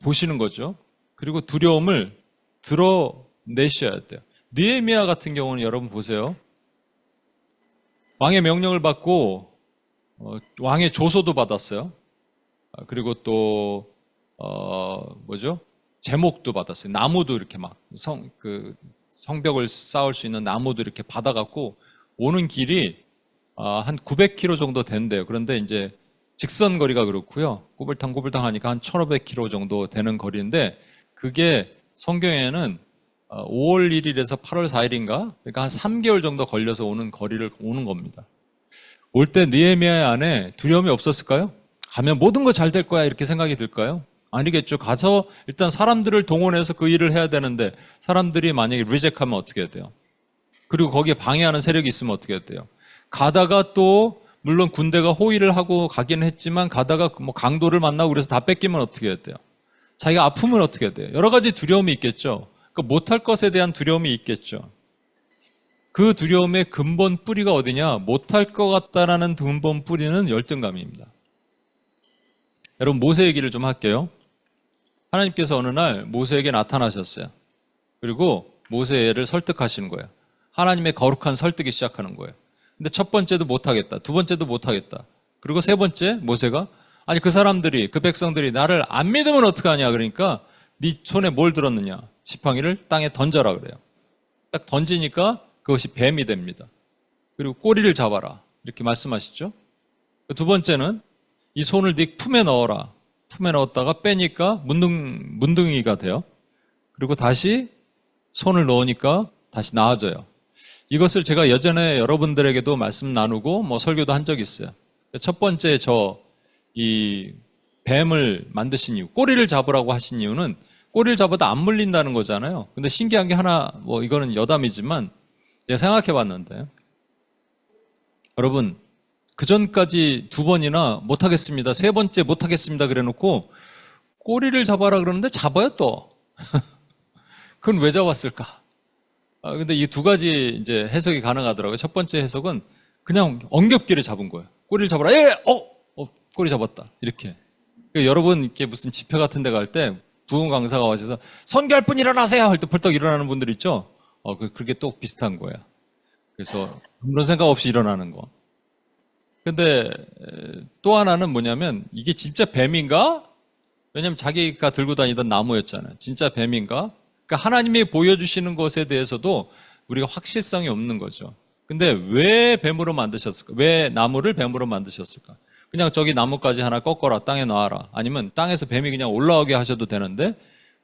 보시는 거죠. 그리고 두려움을 드러내셔야 돼요. 느헤미야 같은 경우는 여러분 보세요. 왕의 명령을 받고 왕의 조소도 받았어요. 그리고 또 제목도 받았어요. 나무도 이렇게 막 성벽을 쌓을 수 있는 나무도 이렇게 받아갖고 오는 길이 한 900km 정도 된대요. 그런데 이제 직선 거리가 그렇고요. 꼬불탕 하니까 한 1500km 정도 되는 거리인데 그게 성경에는 5월 1일에서 8월 4일인가? 그러니까 한 3개월 정도 걸려서 오는 거리를 오는 겁니다. 올 때 느헤미야 안에 두려움이 없었을까요? 가면 모든 거 잘 될 거야 이렇게 생각이 들까요? 아니겠죠. 가서 일단 사람들을 동원해서 그 일을 해야 되는데 사람들이 만약에 리젝하면 어떻게 해야 돼요? 그리고 거기에 방해하는 세력이 있으면 어떻게 해야 돼요? 가다가 또 물론 군대가 호위를 하고 가기는 했지만 가다가 뭐 강도를 만나고 그래서 다 뺏기면 어떻게 해야 돼요? 자기가 아프면 어떻게 해야 돼요? 여러 가지 두려움이 있겠죠. 그 못할 것에 대한 두려움이 있겠죠. 그 두려움의 근본 뿌리가 어디냐? 못할 것 같다라는 근본 뿌리는 열등감입니다. 여러분 모세 얘기를 좀 할게요. 하나님께서 어느 날 모세에게 나타나셨어요. 그리고 모세를 설득하시는 거예요. 하나님의 거룩한 설득이 시작하는 거예요. 근데 첫 번째도 못하겠다. 두 번째도 못하겠다. 그리고 세 번째 모세가 아니 그 사람들이 그 백성들이 나를 안 믿으면 어떡하냐 그러니까 네 손에 뭘 들었느냐? 지팡이를 땅에 던져라 그래요. 딱 던지니까 그것이 뱀이 됩니다. 그리고 꼬리를 잡아라. 이렇게 말씀하시죠. 두 번째는 이 손을 네 품에 넣어라. 품에 넣었다가 빼니까 문둥이가 돼요. 그리고 다시 손을 넣으니까 다시 나아져요. 이것을 제가 예전에 여러분들에게도 말씀 나누고 설교도 한 적이 있어요. 첫 번째 이 뱀을 만드신 이유, 꼬리를 잡으라고 하신 이유는 꼬리를 잡아도 안 물린다는 거잖아요. 근데 신기한 게 하나, 이거는 여담이지만 제가 생각해 봤는데 여러분 그 전까지 2번이나 못하겠습니다. 3번째 못하겠습니다. 그래 놓고 꼬리를 잡아라 그러는데 잡아요 또. 그건 왜 잡았을까? 근데 이 2가지 이제 해석이 가능하더라고요. 첫 번째 해석은 그냥 엉겹기를 잡은 거예요. 꼬리를 잡아라. 꼬리 잡았다. 이렇게. 그러니까 여러분 이렇게 무슨 집회 같은 데 갈 때 부흥 강사가 와서 선교할 분 일어나세요 할 때 펄떡 일어나는 분들 있죠? 그게 또 비슷한 거예요. 그래서 그런 생각 없이 일어나는 거. 근데 또 하나는 뭐냐면 이게 진짜 뱀인가? 왜냐면 자기가 들고 다니던 나무였잖아요. 진짜 뱀인가? 그러니까 하나님이 보여주시는 것에 대해서도 우리가 확실성이 없는 거죠. 근데 왜 뱀으로 만드셨을까? 왜 나무를 뱀으로 만드셨을까? 그냥 저기 나뭇가지 하나 꺾어라, 땅에 놔라. 아니면 땅에서 뱀이 그냥 올라오게 하셔도 되는데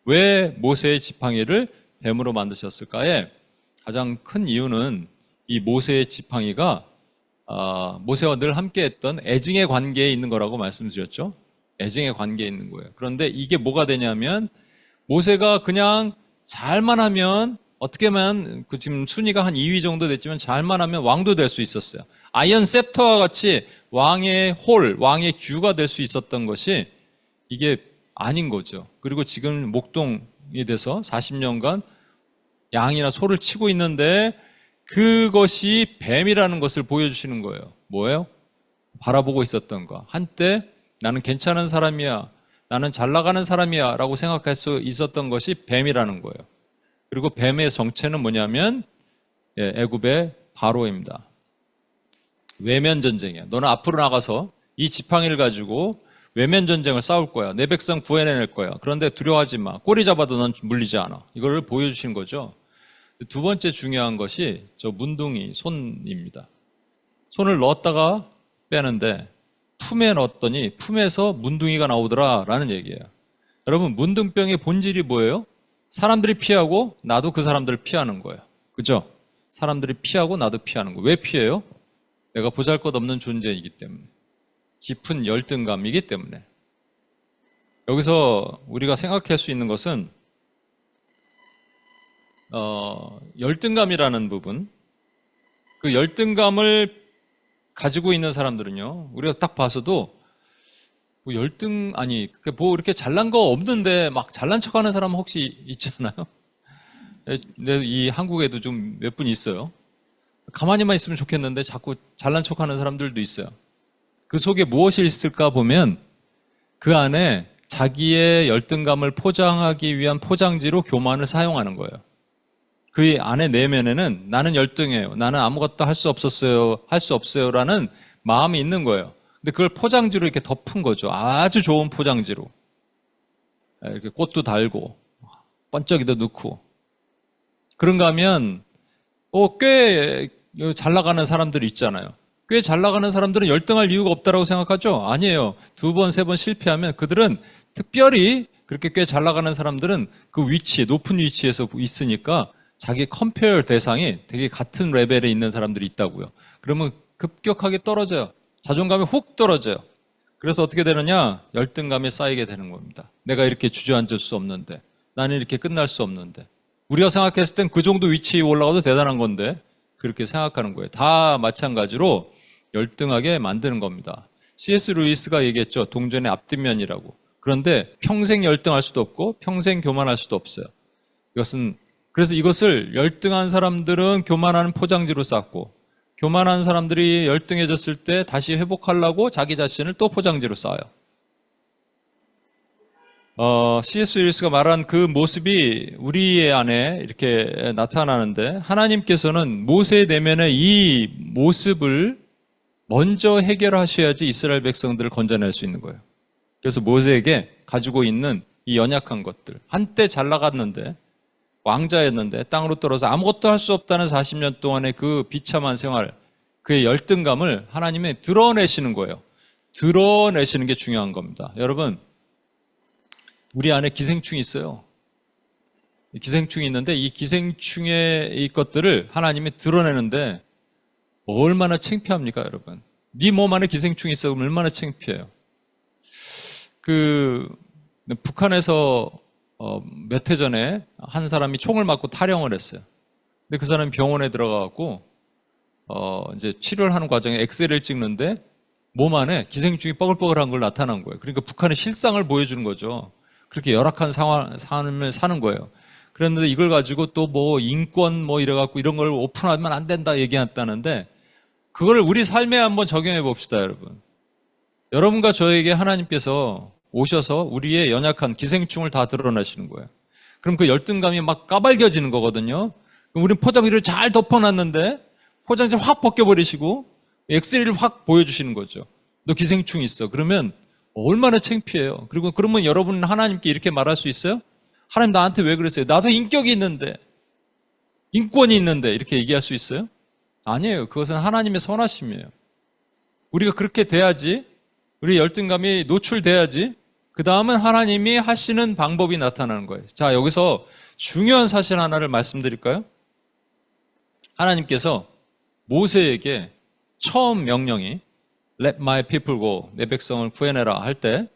왜 모세의 지팡이를 뱀으로 만드셨을까에 가장 큰 이유는 이 모세의 지팡이가 모세와 늘 함께했던 애증의 관계에 있는 거라고 말씀드렸죠. 애증의 관계에 있는 거예요. 그런데 이게 뭐가 되냐면 모세가 그냥 잘만 하면 어떻게 하면 지금 순위가 한 2위 정도 됐지만 잘만 하면 왕도 될 수 있었어요. 아이언 셉터와 같이 왕의 홀, 왕의 규가 될 수 있었던 것이 이게 아닌 거죠. 그리고 지금 목동이 돼서 40년간 양이나 소를 치고 있는데 그것이 뱀이라는 것을 보여주시는 거예요. 뭐예요? 바라보고 있었던 거. 한때 나는 괜찮은 사람이야, 나는 잘 나가는 사람이야 라고 생각할 수 있었던 것이 뱀이라는 거예요. 그리고 뱀의 정체는 뭐냐면 애굽의 바로입니다. 외면 전쟁이야. 너는 앞으로 나가서 이 지팡이를 가지고 외면 전쟁을 싸울 거야. 내 백성 구해낼 거야. 그런데 두려워하지 마. 꼬리 잡아도 넌 물리지 않아. 이거를 보여주신 거죠. 두 번째 중요한 것이 저 문둥이 손입니다. 손을 넣었다가 빼는데 품에 넣었더니 품에서 문둥이가 나오더라라는 얘기예요. 여러분 문둥병의 본질이 뭐예요? 사람들이 피하고 나도 그 사람들을 피하는 거예요. 그죠? 사람들이 피하고 나도 피하는 거예요. 왜 피해요? 내가 보잘것없는 존재이기 때문에. 깊은 열등감이기 때문에. 여기서 우리가 생각할 수 있는 것은 열등감이라는 부분, 그 열등감을 가지고 있는 사람들은요, 우리가 딱 봐서도 이렇게 잘난 거 없는데 막 잘난 척 하는 사람 혹시 있지 않아요? 이 한국에도 좀 몇 분 있어요. 가만히만 있으면 좋겠는데 자꾸 잘난 척 하는 사람들도 있어요. 그 속에 무엇이 있을까 보면 그 안에 자기의 열등감을 포장하기 위한 포장지로 교만을 사용하는 거예요. 그 안에 내면에는 나는 열등해요. 나는 아무것도 할 수 없어요. 라는 마음이 있는 거예요. 근데 그걸 포장지로 이렇게 덮은 거죠. 아주 좋은 포장지로. 이렇게 꽃도 달고, 번쩍이도 넣고. 그런가 하면, 꽤 잘 나가는 사람들이 있잖아요. 꽤 잘 나가는 사람들은 열등할 이유가 없다고 생각하죠? 아니에요. 2번, 3번 실패하면 그들은 특별히 그렇게 꽤 잘 나가는 사람들은 그 높은 위치에서 있으니까 자기 컴페어 대상이 되게 같은 레벨에 있는 사람들이 있다고요. 그러면 급격하게 떨어져요. 자존감이 훅 떨어져요. 그래서 어떻게 되느냐? 열등감이 쌓이게 되는 겁니다. 내가 이렇게 주저앉을 수 없는데, 나는 이렇게 끝날 수 없는데. 우리가 생각했을 땐 그 정도 위치에 올라가도 대단한 건데 그렇게 생각하는 거예요. 다 마찬가지로 열등하게 만드는 겁니다. C.S. 루이스가 얘기했죠. 동전의 앞뒷면이라고. 그런데 평생 열등할 수도 없고 평생 교만할 수도 없어요. 그래서 이것을 열등한 사람들은 교만하는 포장지로 쌓고 교만한 사람들이 열등해졌을 때 다시 회복하려고 자기 자신을 또 포장지로 쌓아요. C.S. 루이스가 말한 그 모습이 우리의 안에 이렇게 나타나는데 하나님께서는 모세의 내면의 이 모습을 먼저 해결하셔야지 이스라엘 백성들을 건져낼 수 있는 거예요. 그래서 모세에게 가지고 있는 이 연약한 것들. 한때 잘 나갔는데 왕자였는데 땅으로 떨어져 아무것도 할 수 없다는 40년 동안의 그 비참한 생활, 그의 열등감을 하나님이 드러내시는 거예요. 드러내시는 게 중요한 겁니다. 여러분, 우리 안에 기생충이 있어요. 기생충이 있는데 이 기생충의 이 것들을 하나님이 드러내는데 얼마나 창피합니까, 여러분? 네 몸 안에 기생충이 있어 그러면 얼마나 창피해요. 북한에서 몇 해 전에 한 사람이 총을 맞고 탈영을 했어요. 근데 그 사람이 병원에 들어가갖고 이제 치료를 하는 과정에 엑스레이를 찍는데 몸 안에 기생충이 뻐글뻐글한 걸 나타난 거예요. 그러니까 북한의 실상을 보여주는 거죠. 그렇게 열악한 삶을 사는 거예요. 그랬는데 이걸 가지고 또 뭐 인권 뭐 이래갖고 이런 걸 오픈하면 안 된다 얘기했다는데 그걸 우리 삶에 한번 적용해 봅시다, 여러분. 여러분과 저에게 하나님께서 오셔서 우리의 연약한 기생충을 다 드러내시는 거예요. 그럼 그 열등감이 막 까발겨지는 거거든요. 그럼 우리는 포장지를 잘 덮어놨는데 포장지를 확 벗겨버리시고 엑스레이를 확 보여주시는 거죠. 너 기생충 있어. 그러면 얼마나 창피해요. 그리고 그러면 여러분은 하나님께 이렇게 말할 수 있어요? 하나님 나한테 왜 그랬어요? 나도 인격이 있는데, 인권이 있는데 이렇게 얘기할 수 있어요? 아니에요. 그것은 하나님의 선하심이에요. 우리가 그렇게 돼야지, 우리 열등감이 노출돼야지, 그 다음은 하나님이 하시는 방법이 나타나는 거예요. 자, 여기서 중요한 사실 하나를 말씀드릴까요? 하나님께서 모세에게 처음 명령이 Let my people go, 내 백성을 구해내라 할 때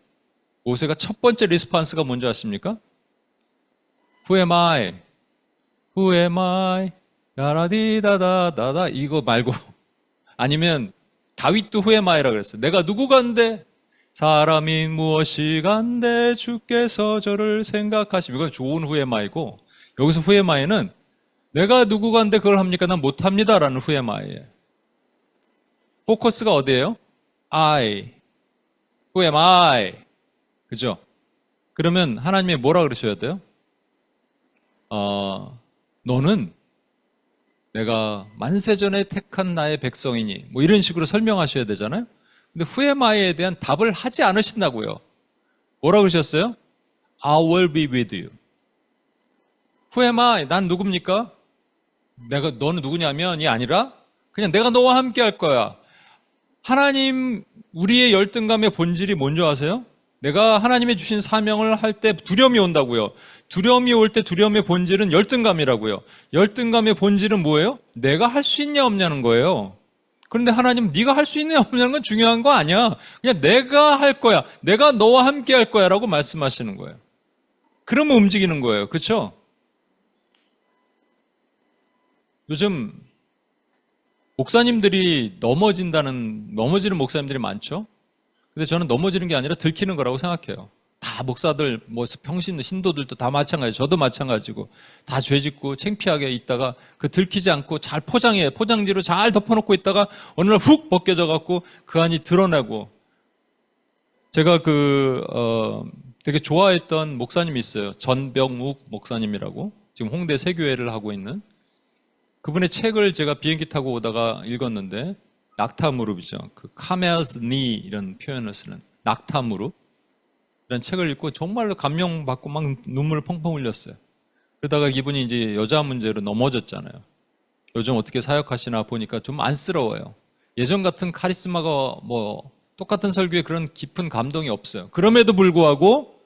모세가 첫 번째 리스판스가 뭔지 아십니까? Who am I? Who am I? 야라디다다다다 이거 말고 아니면 다윗도 Who am I라 그랬어요. 내가 누구간데 사람이 무엇이 간데 주께서 저를 생각하시면 이건 좋은 Who am I고 여기서 Who am I는 내가 누구간데 그걸 합니까? 난 못합니다 라는 Who am I예요. 포커스가 어디예요? I. Who am I? 그죠? 그러면 하나님이 뭐라 그러셔야 돼요? 너는 내가 만세전에 택한 나의 백성이니 뭐 이런 식으로 설명하셔야 되잖아요. 근데 Who am I에 대한 답을 하지 않으신다고요. 뭐라 그러셨어요? I will be with you. Who am I? 난 누굽니까? 너는 누구냐면이 아니라 그냥 내가 너와 함께 할 거야. 하나님, 우리의 열등감의 본질이 뭔지 아세요? 내가 하나님이 주신 사명을 할 때 두려움이 온다고요. 두려움이 올 때 두려움의 본질은 열등감이라고요. 열등감의 본질은 뭐예요? 내가 할 수 있냐 없냐는 거예요. 그런데 하나님, 네가 할 수 있냐 없냐는 건 중요한 거 아니야. 그냥 내가 할 거야. 내가 너와 함께 할 거야 라고 말씀하시는 거예요. 그러면 움직이는 거예요. 그렇죠? 요즘 목사님들이 넘어지는 목사님들이 많죠? 근데 저는 넘어지는 게 아니라 들키는 거라고 생각해요. 다 목사들, 뭐 평신, 신도들도 다 마찬가지고 저도 마찬가지고 다 죄짓고 창피하게 있다가 그 들키지 않고 잘 포장지로 잘 덮어놓고 있다가 어느 날 훅 벗겨져 갖고 그 안이 드러나고 제가 되게 좋아했던 목사님이 있어요. 전병욱 목사님이라고 지금 홍대 세교회를 하고 있는 그분의 책을 제가 비행기 타고 오다가 읽었는데 낙타무릎이죠. 그 카메아스 니 이런 표현을 쓰는 낙타무릎 이런 책을 읽고 정말로 감명받고 막 눈물을 펑펑 흘렸어요. 그러다가 이분이 이제 여자 문제로 넘어졌잖아요. 요즘 어떻게 사역하시나 보니까 좀 안쓰러워요. 예전 같은 카리스마가 뭐 똑같은 설교에 그런 깊은 감동이 없어요. 그럼에도 불구하고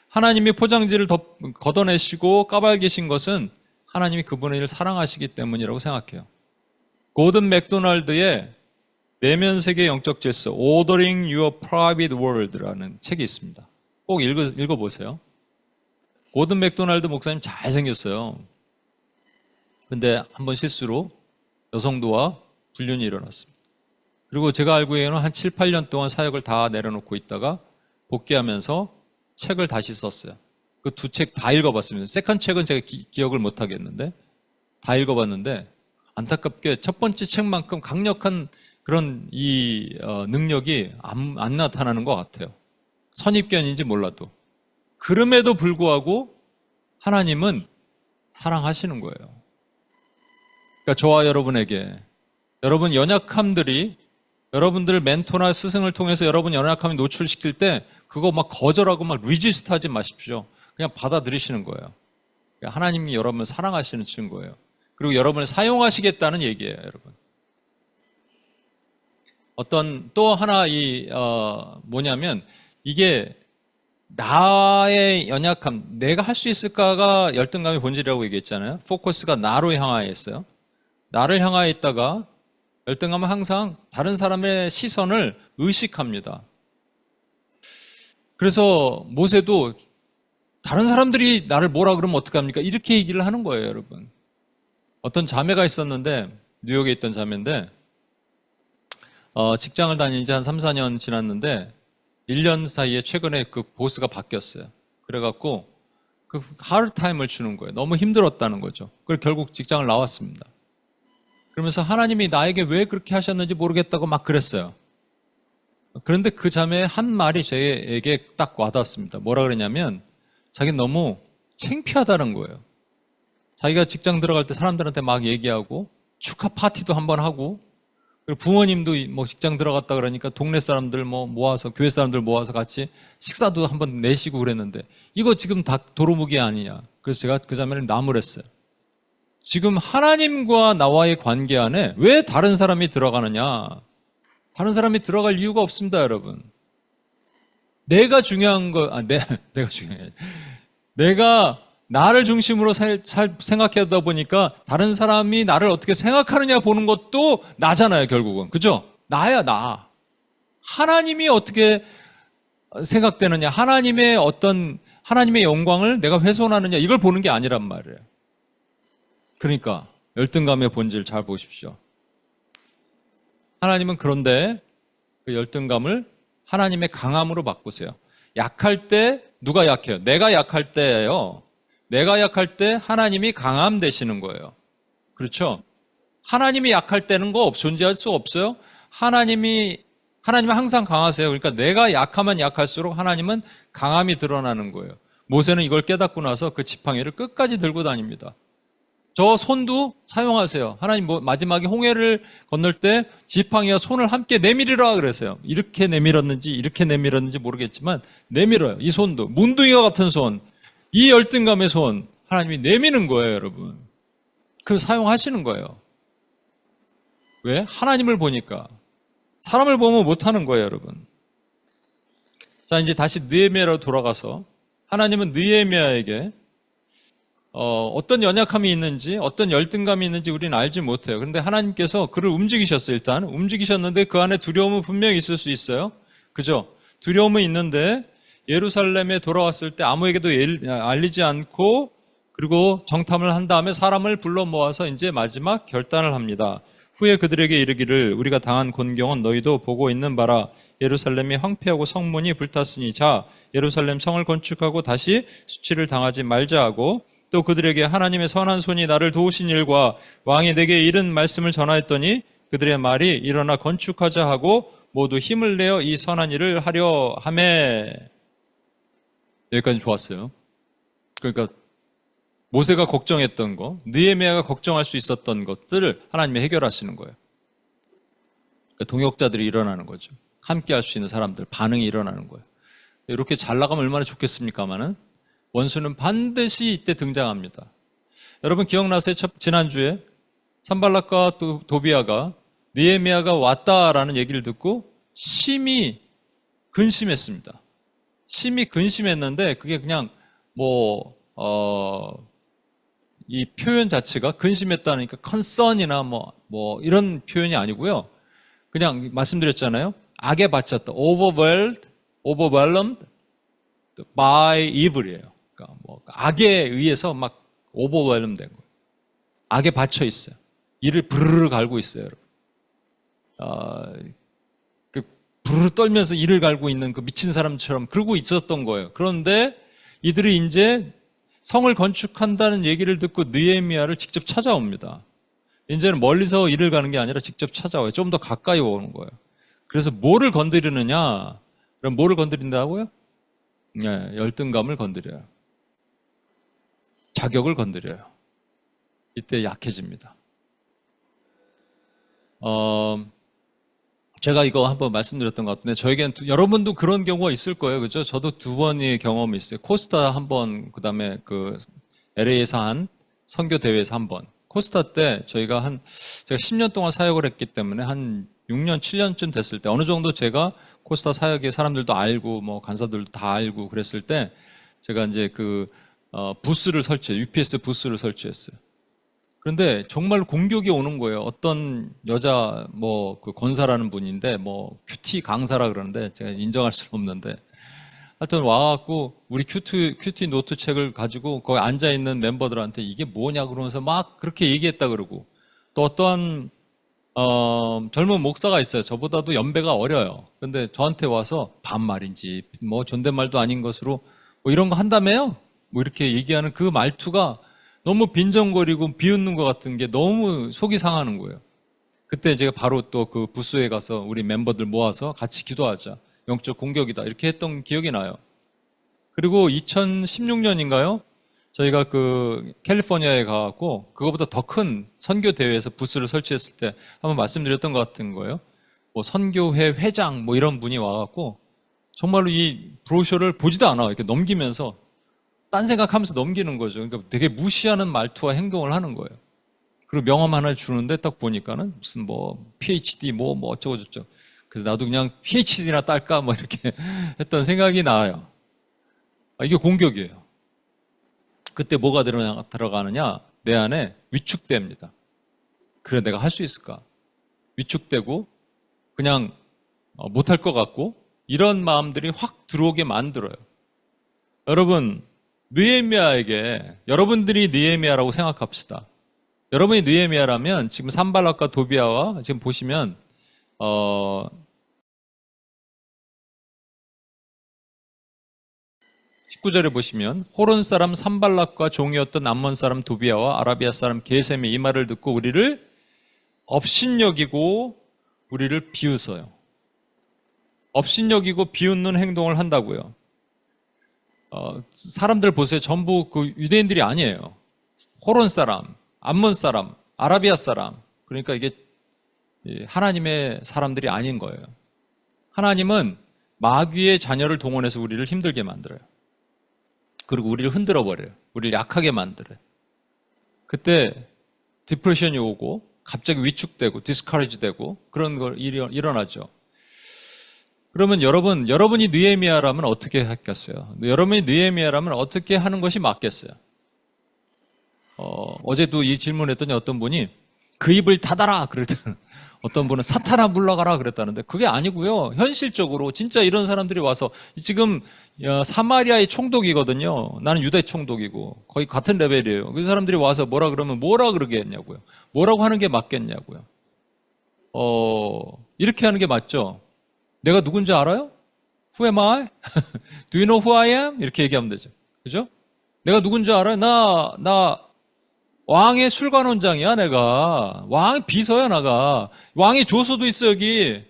하나님이 포장지를 걷어내시고 까발기신 것은 하나님이 그분을 사랑하시기 때문이라고 생각해요. 고든 맥도날드의 내면 세계 영적 질서, Ordering Your Private World라는 책이 있습니다. 꼭 읽어보세요. 고든 맥도날드 목사님 잘생겼어요. 근데 한번 실수로 여성도와 불륜이 일어났습니다. 그리고 제가 알기에는 한 7, 8년 동안 사역을 다 내려놓고 있다가 복귀하면서 책을 다시 썼어요. 그 두 책 다 읽어봤습니다. 세컨 책은 제가 기억을 못 하겠는데 다 읽어봤는데 안타깝게 첫 번째 책만큼 강력한 그런 능력이 안 나타나는 것 같아요. 선입견인지 몰라도. 그럼에도 불구하고 하나님은 사랑하시는 거예요. 그러니까 저와 여러분에게 여러분 연약함들이 여러분들 멘토나 스승을 통해서 여러분 연약함이 노출시킬 때 그거 막 거절하고 막 리지스트 하지 마십시오. 그냥 받아들이시는 거예요. 하나님이 여러분을 사랑하시는 증거예요. 그리고 여러분을 사용하시겠다는 얘기예요, 여러분. 어떤 또 하나 뭐냐면 이게 나의 연약함, 내가 할 수 있을까가 열등감의 본질이라고 얘기했잖아요. 포커스가 나로 향하여 있어요. 나를 향하여 있다가 열등감은 항상 다른 사람의 시선을 의식합니다. 그래서 모세도 다른 사람들이 나를 뭐라 그러면 어떡합니까? 이렇게 얘기를 하는 거예요, 여러분. 어떤 자매가 있었는데, 뉴욕에 있던 자매인데, 직장을 다닌 지 한 3, 4년 지났는데 1년 사이에 최근에 그 보스가 바뀌었어요. 그래갖고 그 하루타임을 주는 거예요. 너무 힘들었다는 거죠. 그래서 결국 직장을 나왔습니다. 그러면서 하나님이 나에게 왜 그렇게 하셨는지 모르겠다고 막 그랬어요. 그런데 그 자매의 한 말이 저에게 딱 와닿았습니다. 뭐라 그러냐면 자기는 너무 창피하다는 거예요. 자기가 직장 들어갈 때 사람들한테 막 얘기하고 축하 파티도 한번 하고 그리고 부모님도 뭐 직장 들어갔다 그러니까 동네 사람들 뭐 모아서 교회 사람들 모아서 같이 식사도 한번 내시고 그랬는데 이거 지금 다 도루묵이 아니냐. 그래서 제가 그 자매를 나무랬어요. 지금 하나님과 나와의 관계 안에 왜 다른 사람이 들어가느냐. 다른 사람이 들어갈 이유가 없습니다, 여러분. 내가 중요한 내가 중요해. 내가 나를 중심으로 생각하다 보니까 다른 사람이 나를 어떻게 생각하느냐 보는 것도 나잖아요, 결국은. 그죠? 나야, 나. 하나님이 어떻게 생각되느냐, 하나님의 영광을 내가 훼손하느냐, 이걸 보는 게 아니란 말이에요. 그러니까, 열등감의 본질 잘 보십시오. 하나님은 그런데 그 열등감을 하나님의 강함으로 바꾸세요. 약할 때 누가 약해요? 내가 약할 때예요. 내가 약할 때 하나님이 강함 되시는 거예요. 그렇죠? 하나님이 약할 때는 존재할 수 없어요. 하나님은 항상 강하세요. 그러니까 내가 약하면 약할수록 하나님은 강함이 드러나는 거예요. 모세는 이걸 깨닫고 나서 그 지팡이를 끝까지 들고 다닙니다. 저 손도 사용하세요. 하나님 마지막에 홍해를 건널 때 지팡이와 손을 함께 내밀으라 그랬어요. 이렇게 내밀었는지 모르겠지만 내밀어요. 이 손도 문둥이와 같은 손, 이 열등감의 손 하나님이 내미는 거예요, 여러분. 그걸 사용하시는 거예요. 왜? 하나님을 보니까. 사람을 보면 못하는 거예요, 여러분. 자, 이제 다시 느헤미야로 돌아가서 하나님은 느헤미야에게 어떤 연약함이 있는지 어떤 열등감이 있는지 우리는 알지 못해요. 그런데 하나님께서 그를 움직이셨어요. 일단 움직이셨는데 그 안에 두려움은 분명히 있을 수 있어요. 그죠? 두려움은 있는데 예루살렘에 돌아왔을 때 아무에게도 알리지 않고 그리고 정탐을 한 다음에 사람을 불러 모아서 이제 마지막 결단을 합니다. 후에 그들에게 이르기를 우리가 당한 곤경은 너희도 보고 있는 바라. 예루살렘이 황폐하고 성문이 불탔으니 자 예루살렘 성을 건축하고 다시 수치를 당하지 말자 하고 또 그들에게 하나님의 선한 손이 나를 도우신 일과 왕이 내게 이른 말씀을 전하였더니 그들의 말이 일어나 건축하자 하고 모두 힘을 내어 이 선한 일을 하려 하매. 여기까지 좋았어요. 그러니까 모세가 걱정했던 거, 느헤미야가 걱정할 수 있었던 것들을 하나님이 해결하시는 거예요. 그러니까 동역자들이 일어나는 거죠. 함께 할 수 있는 사람들, 반응이 일어나는 거예요. 이렇게 잘 나가면 얼마나 좋겠습니까마는 원수는 반드시 이때 등장합니다. 여러분 기억나세요? 지난주에 산발락과 도비아가 느헤미야가 왔다라는 얘기를 듣고 심히 근심했습니다. 심히 근심했는데 그게 그냥 이 표현 자체가 근심했다니까 concern이나 이런 표현이 아니고요. 그냥 말씀드렸잖아요. 악에 바쳤다. overwhelmed by evil이에요. 그러니까 악에 의해서 막 overwhelmed 된 거예요. 악에 받쳐 있어요. 이를 부르르 갈고 있어요, 여러분. 부르르 떨면서 이를 갈고 있는 그 미친 사람처럼 그러고 있었던 거예요. 그런데 이들이 이제 성을 건축한다는 얘기를 듣고 느헤미야를 직접 찾아옵니다. 이제는 멀리서 이를 가는 게 아니라 직접 찾아와요. 좀 더 가까이 오는 거예요. 그래서 뭐를 건드리느냐? 그럼 뭐를 건드린다고요? 네, 열등감을 건드려요. 자격을 건드려요. 이때 약해집니다. 제가 이거 한번 말씀드렸던 것 같은데 저에겐 여러분도 그런 경우가 있을 거예요. 그죠? 저도 2번의 경험이 있어요. 코스타 한 번, 그 다음에 그 LA에서 한 선교 대회에서 한 번. 코스타 때 제가 10년 동안 사역을 했기 때문에 한 6년, 7년쯤 됐을 때 어느 정도 제가 코스타 사역의 사람들도 알고 뭐 간사들도 다 알고 그랬을 때 제가 이제 UPS 부스를 설치했어요. 그런데 정말 공격이 오는 거예요. 어떤 여자 그 권사라는 분인데 큐티 강사라 그러는데 제가 인정할 수는 없는데 하여튼 와갖고 우리 큐티 노트 책을 가지고 거기 앉아 있는 멤버들한테 이게 뭐냐 그러면서 막 그렇게 얘기했다 그러고 또 어떠한 젊은 목사가 있어요. 저보다도 연배가 어려요. 근데 저한테 와서 반말인지 존댓말도 아닌 것으로 이런 거 한다며요? 이렇게 얘기하는 그 말투가 너무 빈정거리고 비웃는 것 같은 게 너무 속이 상하는 거예요. 그때 제가 바로 또 그 부스에 가서 우리 멤버들 모아서 같이 기도하자. 영적 공격이다. 이렇게 했던 기억이 나요. 그리고 2016년인가요? 저희가 캘리포니아에 가고 그거보다 더 큰 선교 대회에서 부스를 설치했을 때 한번 말씀드렸던 것 같은 거예요. 선교회 회장 이런 분이 와갖고 정말로 이 브로셔를 보지도 않아. 이렇게 넘기면서 딴 생각하면서 넘기는 거죠. 그러니까 되게 무시하는 말투와 행동을 하는 거예요. 그리고 명함 하나를 주는데 딱 보니까는 무슨 PhD 어쩌고저쩌고. 그래서 나도 그냥 PhD나 딸까 이렇게 했던 생각이 나요. 이게 공격이에요. 그때 뭐가 들어가느냐? 내 안에 위축됩니다. 그래 내가 할 수 있을까? 위축되고 그냥 못할 것 같고 이런 마음들이 확 들어오게 만들어요. 여러분 느헤미야에게 여러분들이 느헤미야라고 생각합시다. 여러분이 느헤미야라면 지금 산발락과 도비아와 지금 보시면 19절에 보시면 호론 사람 산발락과 종이었던 암몬 사람 도비아와 아라비아 사람 게셈이 이 말을 듣고 우리를 업신여기고 우리를 비웃어요. 업신여기고 비웃는 행동을 한다고요. 사람들 보세요. 전부 유대인들이 아니에요. 호론 사람, 암몬 사람, 아라비아 사람. 그러니까 이게 하나님의 사람들이 아닌 거예요. 하나님은 마귀의 자녀를 동원해서 우리를 힘들게 만들어요. 그리고 우리를 흔들어 버려요. 우리를 약하게 만들어요. 그때 디프레션이 오고 갑자기 위축되고 디스커리지 되고 그런 걸 일어나죠. 그러면 여러분이 느헤미야라면 어떻게 했겠어요? 여러분이 느헤미야라면 어떻게 하는 것이 맞겠어요? 어제도 이 질문했더니 어떤 분이 그 입을 닫아라 그랬더니 어떤 분은 사탄아 물러가라 그랬다는데 그게 아니고요. 현실적으로 진짜 이런 사람들이 와서 지금 사마리아의 총독이거든요. 나는 유대 총독이고 거의 같은 레벨이에요. 그 사람들이 와서 뭐라 그러면 뭐라 그러겠냐고요. 뭐라고 하는 게 맞겠냐고요. 이렇게 하는 게 맞죠. 내가 누군지 알아요? Who am I? Do you know who I am? 이렇게 얘기하면 되죠. 그죠? 내가 누군지 알아요? 나 왕의 술관원장이야, 내가. 왕 비서야, 나가. 왕의 조서도 있어, 여기.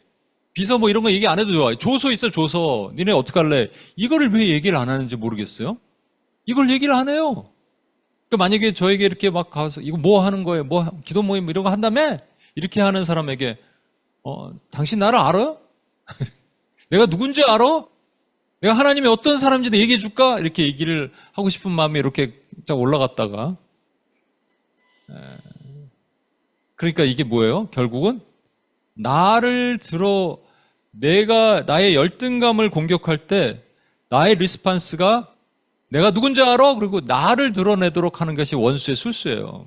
비서 이런 거 얘기 안 해도 좋아. 조서 있어, 조서. 니네 어떡할래? 이거를 왜 얘기를 안 하는지 모르겠어요? 이걸 얘기를 안 해요. 그러니까 만약에 저에게 이렇게 막 가서, 이거 뭐 하는 거예요? 기도 모임 이런 거 한다며? 이렇게 하는 사람에게, 당신 나를 알아요? 내가 누군지 알아? 내가 하나님이 어떤 사람인지 얘기해 줄까? 이렇게 얘기를 하고 싶은 마음이 이렇게 쫙 올라갔다가, 그러니까 이게 뭐예요? 결국은 내가 나의 열등감을 공격할 때 나의 리스판스가 내가 누군지 알아? 그리고 나를 드러내도록 하는 것이 원수의 술수예요.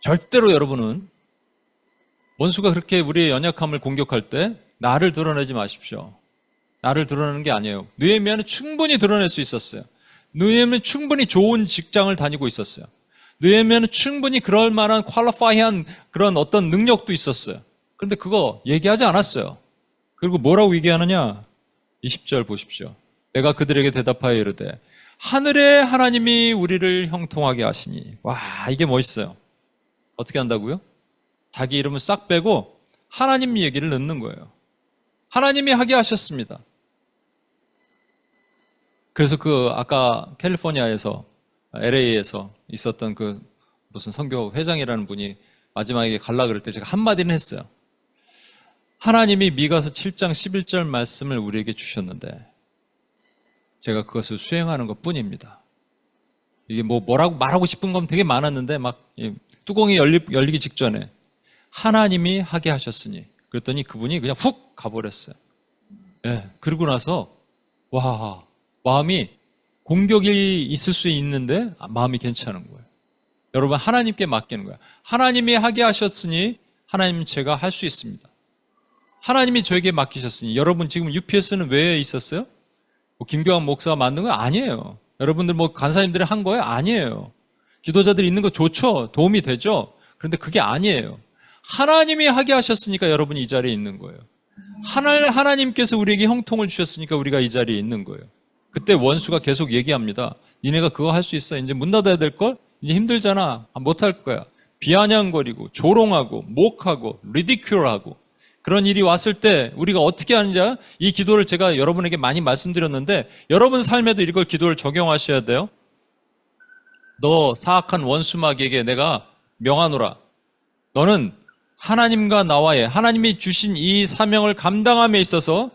절대로 여러분은 원수가 그렇게 우리의 연약함을 공격할 때 나를 드러내지 마십시오. 나를 드러내는 게 아니에요. 느헤미야는 충분히 드러낼 수 있었어요. 느헤미야는 충분히 좋은 직장을 다니고 있었어요. 느헤미야는 충분히 그럴 만한 퀄리파이한 그런 어떤 능력도 있었어요. 그런데 그거 얘기하지 않았어요. 그리고 뭐라고 얘기하느냐? 20절 보십시오. 내가 그들에게 대답하여 이르되 하늘의 하나님이 우리를 형통하게 하시니. 와, 이게 멋있어요. 어떻게 한다고요? 자기 이름을 싹 빼고 하나님 얘기를 넣는 거예요. 하나님이 하게 하셨습니다. 그래서 아까 캘리포니아에서 LA에서 있었던 무슨 선교 회장이라는 분이 마지막에 갈라 그럴 때 제가 한마디는 했어요. 하나님이 미가서 7장 11절 말씀을 우리에게 주셨는데 제가 그것을 수행하는 것 뿐입니다. 이게 뭐라고 말하고 싶은 건 되게 많았는데 막 뚜껑이 열리기 직전에 하나님이 하게 하셨으니 그랬더니 그분이 그냥 훅 가버렸어요. 예, 그러고 나서 와, 마음이 공격이 있을 수 있는데 마음이 괜찮은 거예요. 여러분 하나님께 맡기는 거예요. 하나님이 하게 하셨으니 하나님 제가 할 수 있습니다. 하나님이 저에게 맡기셨으니 여러분 지금 UPS는 왜 있었어요? 뭐 김교환 목사가 만든 거 아니에요. 여러분들 뭐 간사님들이 한 거예요? 아니에요. 기도자들이 있는 거 좋죠. 도움이 되죠. 그런데 그게 아니에요. 하나님이 하게 하셨으니까 여러분이 이 자리에 있는 거예요. 하나님께서 우리에게 형통을 주셨으니까 우리가 이 자리에 있는 거예요. 그때 원수가 계속 얘기합니다. 니네가 그거 할 수 있어. 이제 문 닫아야 될걸? 이제 힘들잖아. 못할 거야. 비아냥거리고 조롱하고 목하고 리디큐얼하고 그런 일이 왔을 때 우리가 어떻게 하느냐? 이 기도를 제가 여러분에게 많이 말씀드렸는데 여러분 삶에도 이걸 기도를 적용하셔야 돼요. 너 사악한 원수마귀에게 내가 명하노라. 너는 하나님과 나와의 하나님이 주신 이 사명을 감당함에 있어서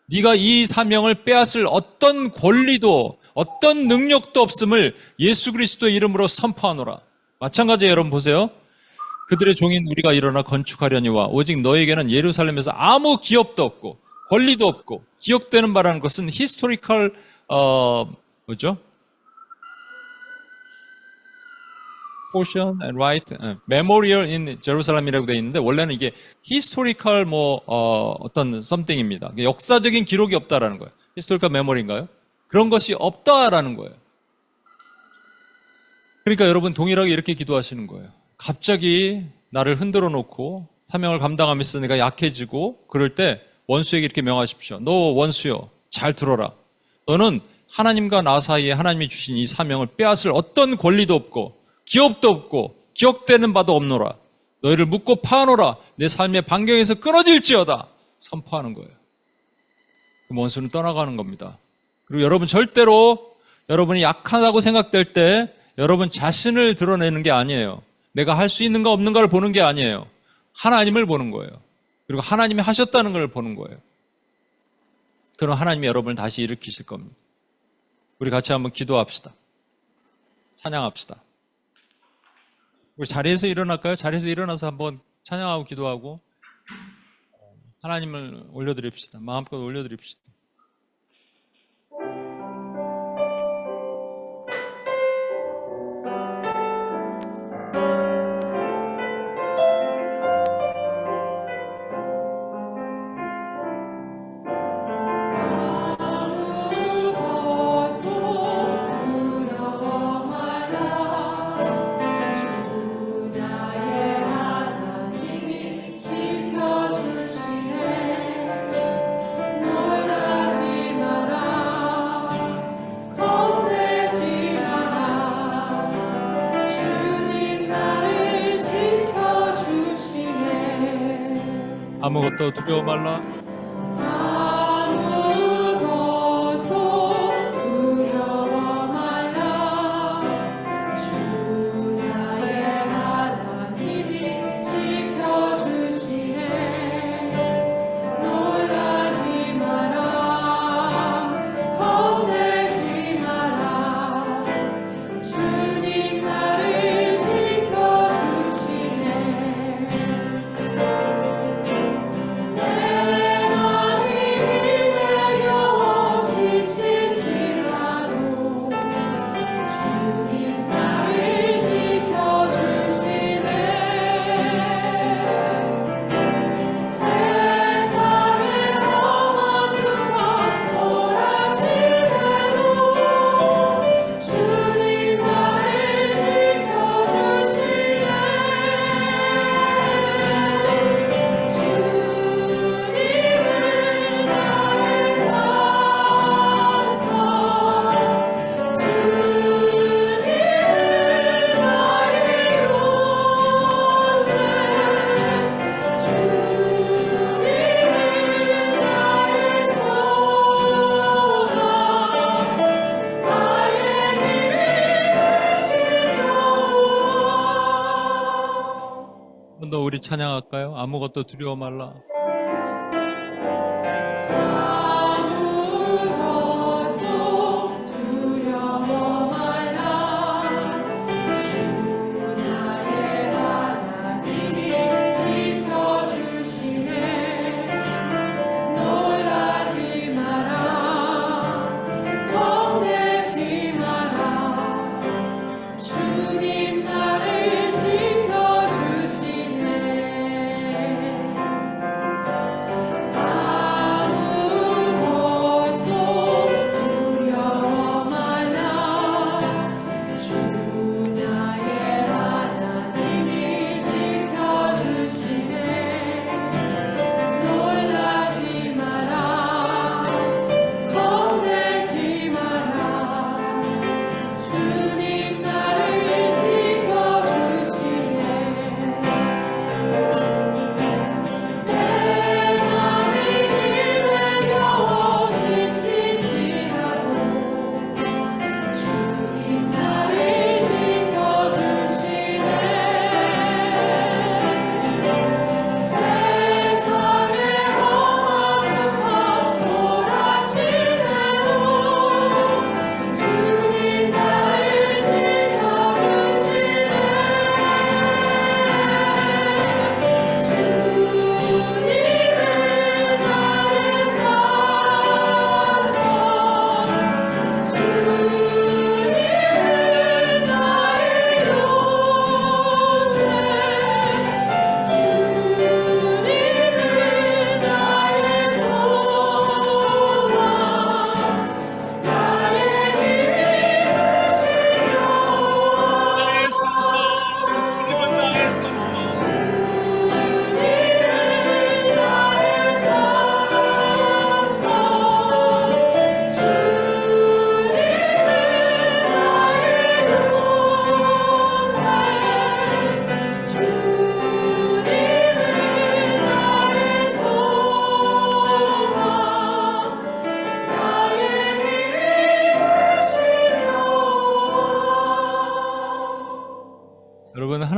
네가 이 사명을 빼앗을 어떤 권리도 어떤 능력도 없음을 예수 그리스도의 이름으로 선포하노라. 마찬가지예요. 여러분 보세요. 그들의 종인 우리가 일어나 건축하려니와 오직 너에게는 예루살렘에서 아무 기업도 없고 권리도 없고 기억되는 바라는 것은 히스토리컬 뭐죠? portion and right, memorial in Jerusalem이라고 되어 있는데 원래는 이게 historical 어떤 something입니다. 역사적인 기록이 없다라는 거예요. historical memory인가요? 그런 것이 없다라는 거예요. 그러니까 여러분 동일하게 이렇게 기도하시는 거예요. 갑자기 나를 흔들어 놓고 사명을 감당하면서 내가 약해지고 그럴 때 원수에게 이렇게 명하십시오. 너 원수여 잘 들어라. 너는 하나님과 나 사이에 하나님이 주신 이 사명을 빼앗을 어떤 권리도 없고 기업도 없고 기억되는 바도 없노라. 너희를 묶고 파노라. 내 삶의 반경에서 끊어질지어다. 선포하는 거예요. 그 원수는 떠나가는 겁니다. 그리고 여러분 절대로 여러분이 약하다고 생각될 때 여러분 자신을 드러내는 게 아니에요. 내가 할 수 있는가 없는가를 보는 게 아니에요. 하나님을 보는 거예요. 그리고 하나님이 하셨다는 걸 보는 거예요. 그럼 하나님이 여러분을 다시 일으키실 겁니다. 우리 같이 한번 기도합시다. 찬양합시다. 우리 자리에서 일어날까요? 자리에서 일어나서 한번 찬양하고 기도하고 하나님을 올려드립시다. 마음껏 올려드립시다. 아무것도 두려워 말라. 아무것도 두려워 말라. 주 나의 하나님이 지켜주시네. 놀라지 마라. 겁내지 마라. 주님 나를 지켜주시네. 한 번 더 우리 찬양할까요? 아무것도 두려워 말라.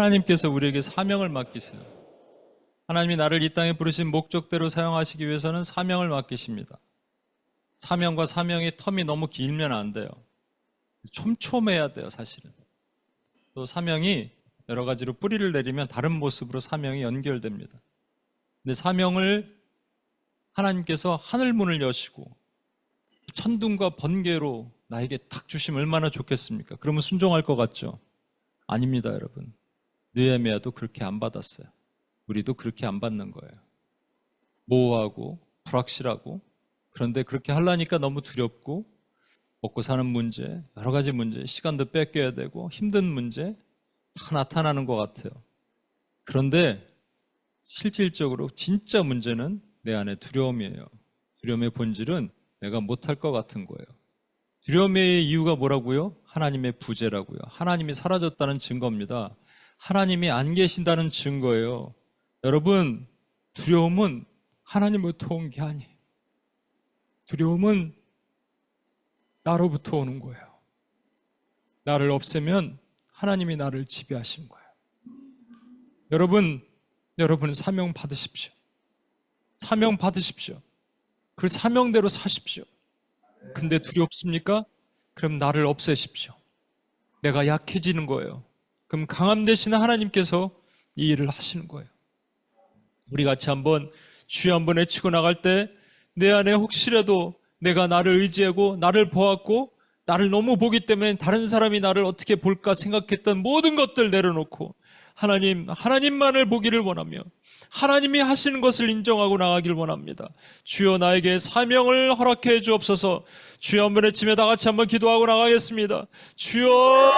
하나님께서 우리에게 사명을 맡기세요. 하나님이 나를 이 땅에 부르신 목적대로 사용하시기 위해서는 사명을 맡기십니다. 사명과 사명의 텀이 너무 길면 안 돼요. 촘촘해야 돼요, 사실은. 또 사명이 여러 가지로 뿌리를 내리면 다른 모습으로 사명이 연결됩니다. 근데 사명을 하나님께서 하늘문을 여시고 천둥과 번개로 나에게 탁 주시면 얼마나 좋겠습니까? 그러면 순종할 것 같죠? 아닙니다, 여러분. 느헤미야도 그렇게 안 받았어요. 우리도 그렇게 안 받는 거예요. 모호하고 불확실하고, 그런데 그렇게 하려니까 너무 두렵고, 먹고 사는 문제, 여러 가지 문제, 시간도 뺏겨야 되고 힘든 문제 다 나타나는 것 같아요. 그런데 실질적으로 진짜 문제는 내 안에 두려움이에요. 두려움의 본질은 내가 못할 것 같은 거예요. 두려움의 이유가 뭐라고요? 하나님의 부재라고요. 하나님이 사라졌다는 증거입니다. 하나님이 안 계신다는 증거예요. 여러분, 두려움은 하나님으로부터 온 게 아니에요. 두려움은 나로부터 오는 거예요. 나를 없애면 하나님이 나를 지배하신 거예요. 여러분 사명 받으십시오. 사명 받으십시오. 그 사명대로 사십시오. 근데 두렵습니까? 그럼 나를 없애십시오. 내가 약해지는 거예요. 그럼 강함 대신 하나님께서 이 일을 하시는 거예요. 우리 같이 한번 주여 한번 외치고 나갈 때 내 안에 혹시라도 내가 나를 의지하고 나를 보았고 나를 너무 보기 때문에 다른 사람이 나를 어떻게 볼까 생각했던 모든 것들 내려놓고 하나님만을 보기를 원하며 하나님이 하시는 것을 인정하고 나가길 원합니다. 주여 나에게 사명을 허락해 주옵소서. 주여 한번 외치며 다 같이 한번 기도하고 나가겠습니다. 주여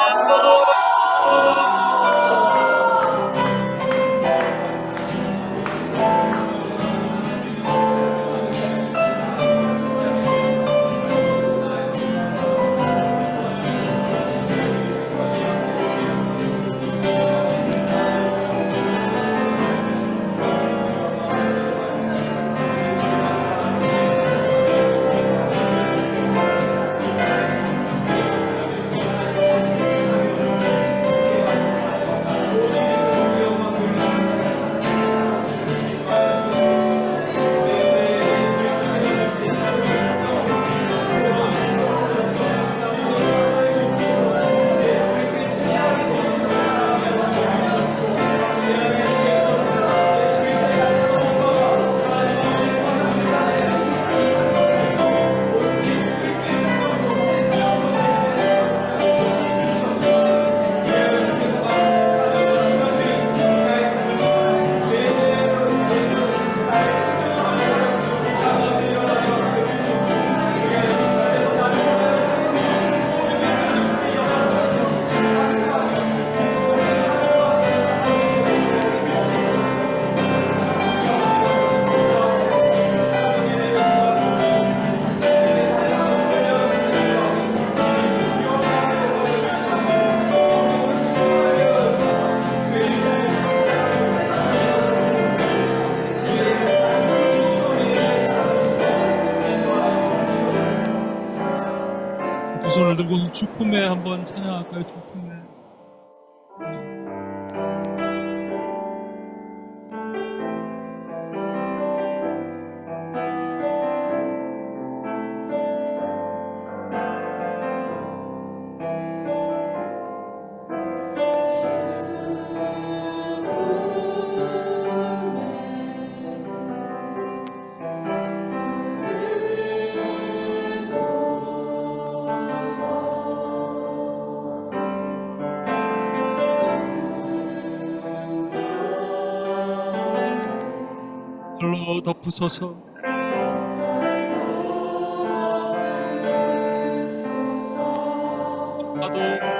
두 손을 들고 주품에 한번 찬양할까요? 주품에. 홀로 덮으소서. 나도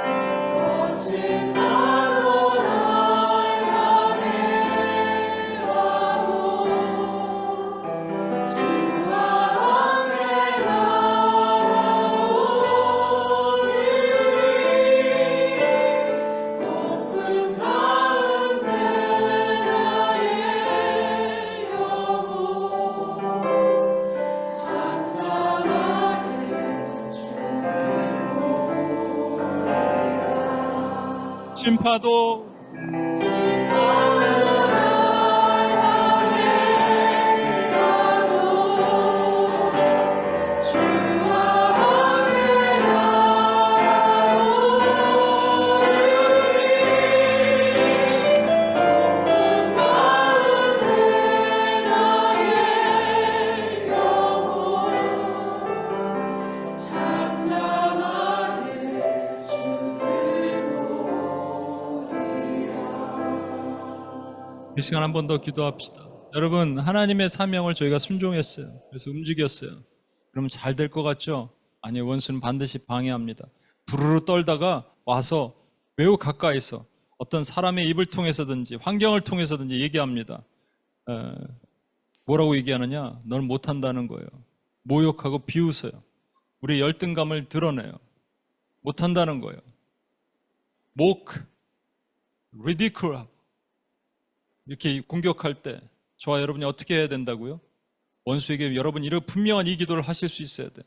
심파도 시간 한 번 더 기도합시다. 여러분, 하나님의 사명을 저희가 순종했어요. 그래서 움직였어요. 그러면 잘 될 것 같죠? 아니요, 원수는 반드시 방해합니다. 부르르 떨다가 와서 매우 가까이서 어떤 사람의 입을 통해서든지 환경을 통해서든지 얘기합니다. 뭐라고 얘기하느냐? 넌 못한다는 거예요. 모욕하고 비웃어요. 우리의 열등감을 드러내요. 못한다는 거예요. ridicule하고 이렇게 공격할 때 저와 여러분이 어떻게 해야 된다고요? 원수에게 여러분 이런 분명한 이 기도를 하실 수 있어야 돼.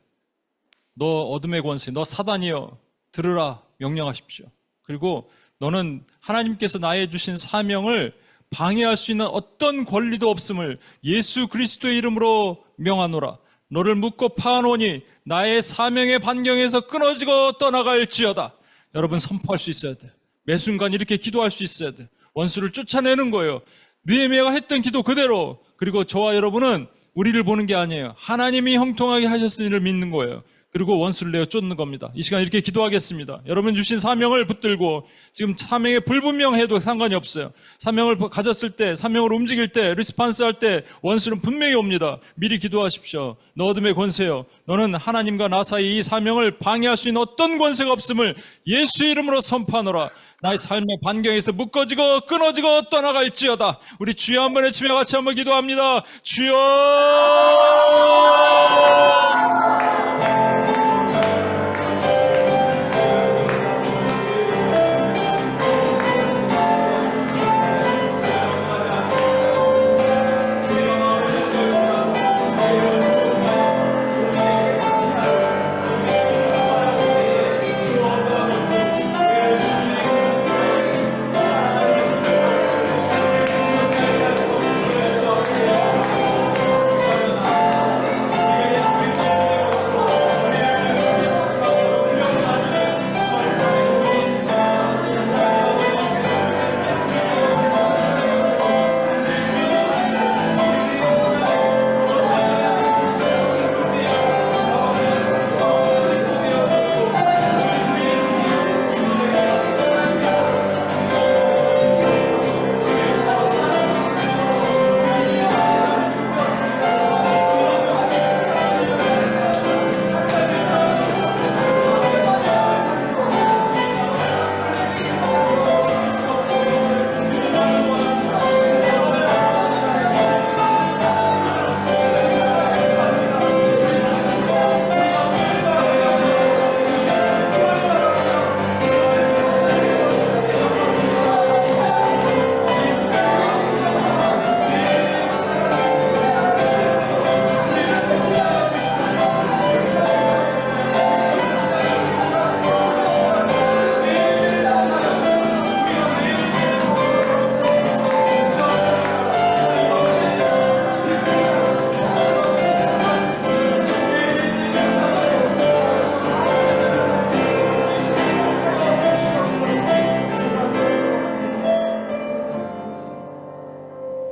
너 어둠의 권세, 너 사단이여 들으라 명령하십시오. 그리고 너는 하나님께서 나에 주신 사명을 방해할 수 있는 어떤 권리도 없음을 예수 그리스도의 이름으로 명하노라. 너를 묶고 파노니 나의 사명의 반경에서 끊어지고 떠나갈지어다. 여러분 선포할 수 있어야 돼. 매 순간 이렇게 기도할 수 있어야 돼. 원수를 쫓아내는 거예요. 느헤미야가 했던 기도 그대로. 그리고 저와 여러분은 우리를 보는 게 아니에요. 하나님이 형통하게 하셨으니를 믿는 거예요. 그리고 원수를 내어 쫓는 겁니다. 이 시간 이렇게 기도하겠습니다. 여러분 주신 사명을 붙들고 지금 사명에 불분명해도 상관이 없어요. 사명을 가졌을 때, 사명을 움직일 때, 리스판스 할 때 원수는 분명히 옵니다. 미리 기도하십시오. 너 어둠의 권세요. 너는 하나님과 나 사이 이 사명을 방해할 수 있는 어떤 권세가 없음을 예수 이름으로 선포하노라. 나의 삶의 반경에서 묶어지고 끊어지고 떠나갈지어다. 우리 주여 한번 외치며 같이 한번 기도합니다. 주여!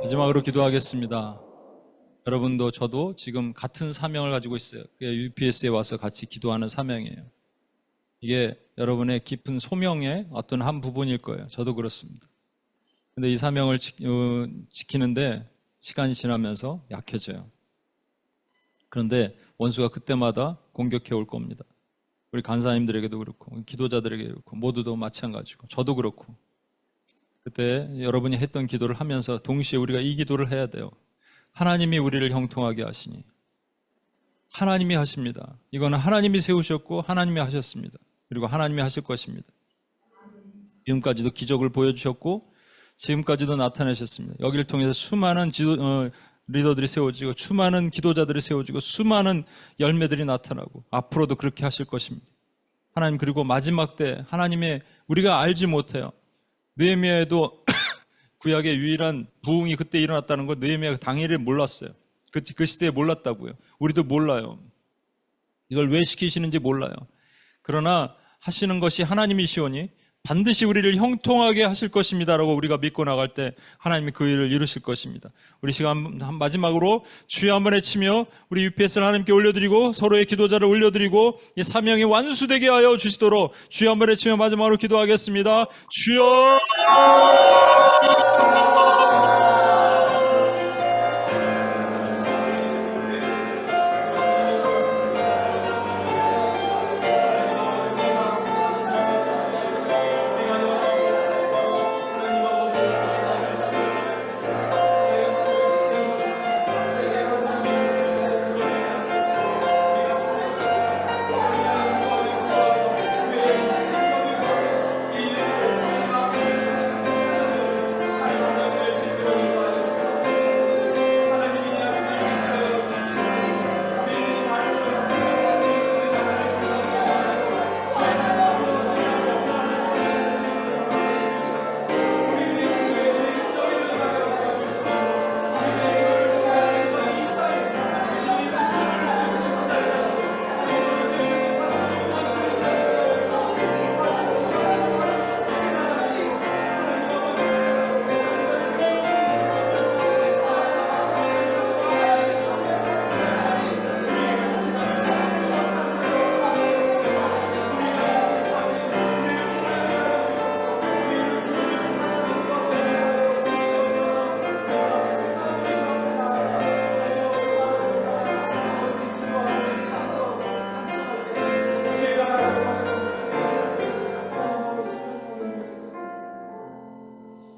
마지막으로 기도하겠습니다. 여러분도 저도 지금 같은 사명을 가지고 있어요. 그게 UPS에 와서 같이 기도하는 사명이에요. 이게 여러분의 깊은 소명의 어떤 한 부분일 거예요. 저도 그렇습니다. 근데 이 사명을 지키는데 시간이 지나면서 약해져요. 그런데 원수가 그때마다 공격해 올 겁니다. 우리 간사님들에게도 그렇고 기도자들에게도 그렇고 모두도 마찬가지고 저도 그렇고 그때 여러분이 했던 기도를 하면서 동시에 우리가 이 기도를 해야 돼요. 하나님이 우리를 형통하게 하시니 하나님이 하십니다. 이거는 하나님이 세우셨고 하나님이 하셨습니다. 그리고 하나님이 하실 것입니다. 지금까지도 기적을 보여주셨고 지금까지도 나타내셨습니다. 여기를 통해서 수많은 리더들이 세워지고 수많은 기도자들이 세워지고 수많은 열매들이 나타나고 앞으로도 그렇게 하실 것입니다. 하나님, 그리고 마지막 때 하나님의 우리가 알지 못해요. 느헤미야에도 구약의 유일한 부흥이 그때 일어났다는 거 느헤미야가 당일에 몰랐어요. 그 시대에 몰랐다고요. 우리도 몰라요. 이걸 왜 시키시는지 몰라요. 그러나 하시는 것이 하나님이시오니 반드시 우리를 형통하게 하실 것입니다라고 우리가 믿고 나갈 때 하나님이 그 일을 이루실 것입니다. 우리 시간 마지막으로 주여 한번 외치며 우리 UPS를 하나님께 올려드리고 서로의 기도자를 올려드리고 이 사명이 완수되게 하여 주시도록 주여 한번 외치며 마지막으로 기도하겠습니다. 주여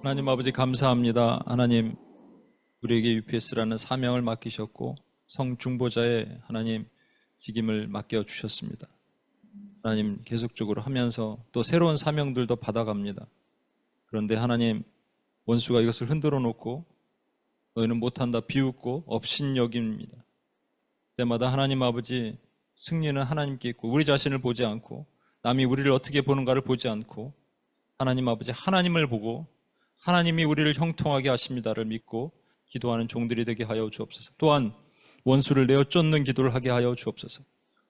하나님 아버지 감사합니다. 하나님 우리에게 UPS라는 사명을 맡기셨고 성중보자의 하나님 직임을 맡겨 주셨습니다. 하나님 계속적으로 하면서 또 새로운 사명들도 받아갑니다. 그런데 하나님 원수가 이것을 흔들어 놓고 너희는 못한다 비웃고 업신여깁니다. 때마다 하나님 아버지 승리는 하나님께 있고 우리 자신을 보지 않고 남이 우리를 어떻게 보는가를 보지 않고 하나님 아버지 하나님을 보고 하나님이 우리를 형통하게 하십니다를 믿고 기도하는 종들이 되게 하여 주옵소서. 또한 원수를 내어 쫓는 기도를 하게 하여 주옵소서.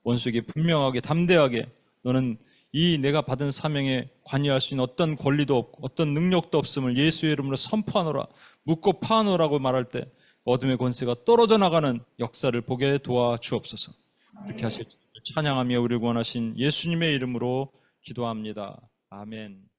원수에게 분명하게 담대하게 너는 이 내가 받은 사명에 관여할 수 있는 어떤 권리도 없고 어떤 능력도 없음을 예수의 이름으로 선포하노라, 묻고 파노라고 말할 때 어둠의 권세가 떨어져 나가는 역사를 보게 도와 주옵소서. 그렇게 하실 주님을 찬양하며 우리를 구원하신 예수님의 이름으로 기도합니다. 아멘.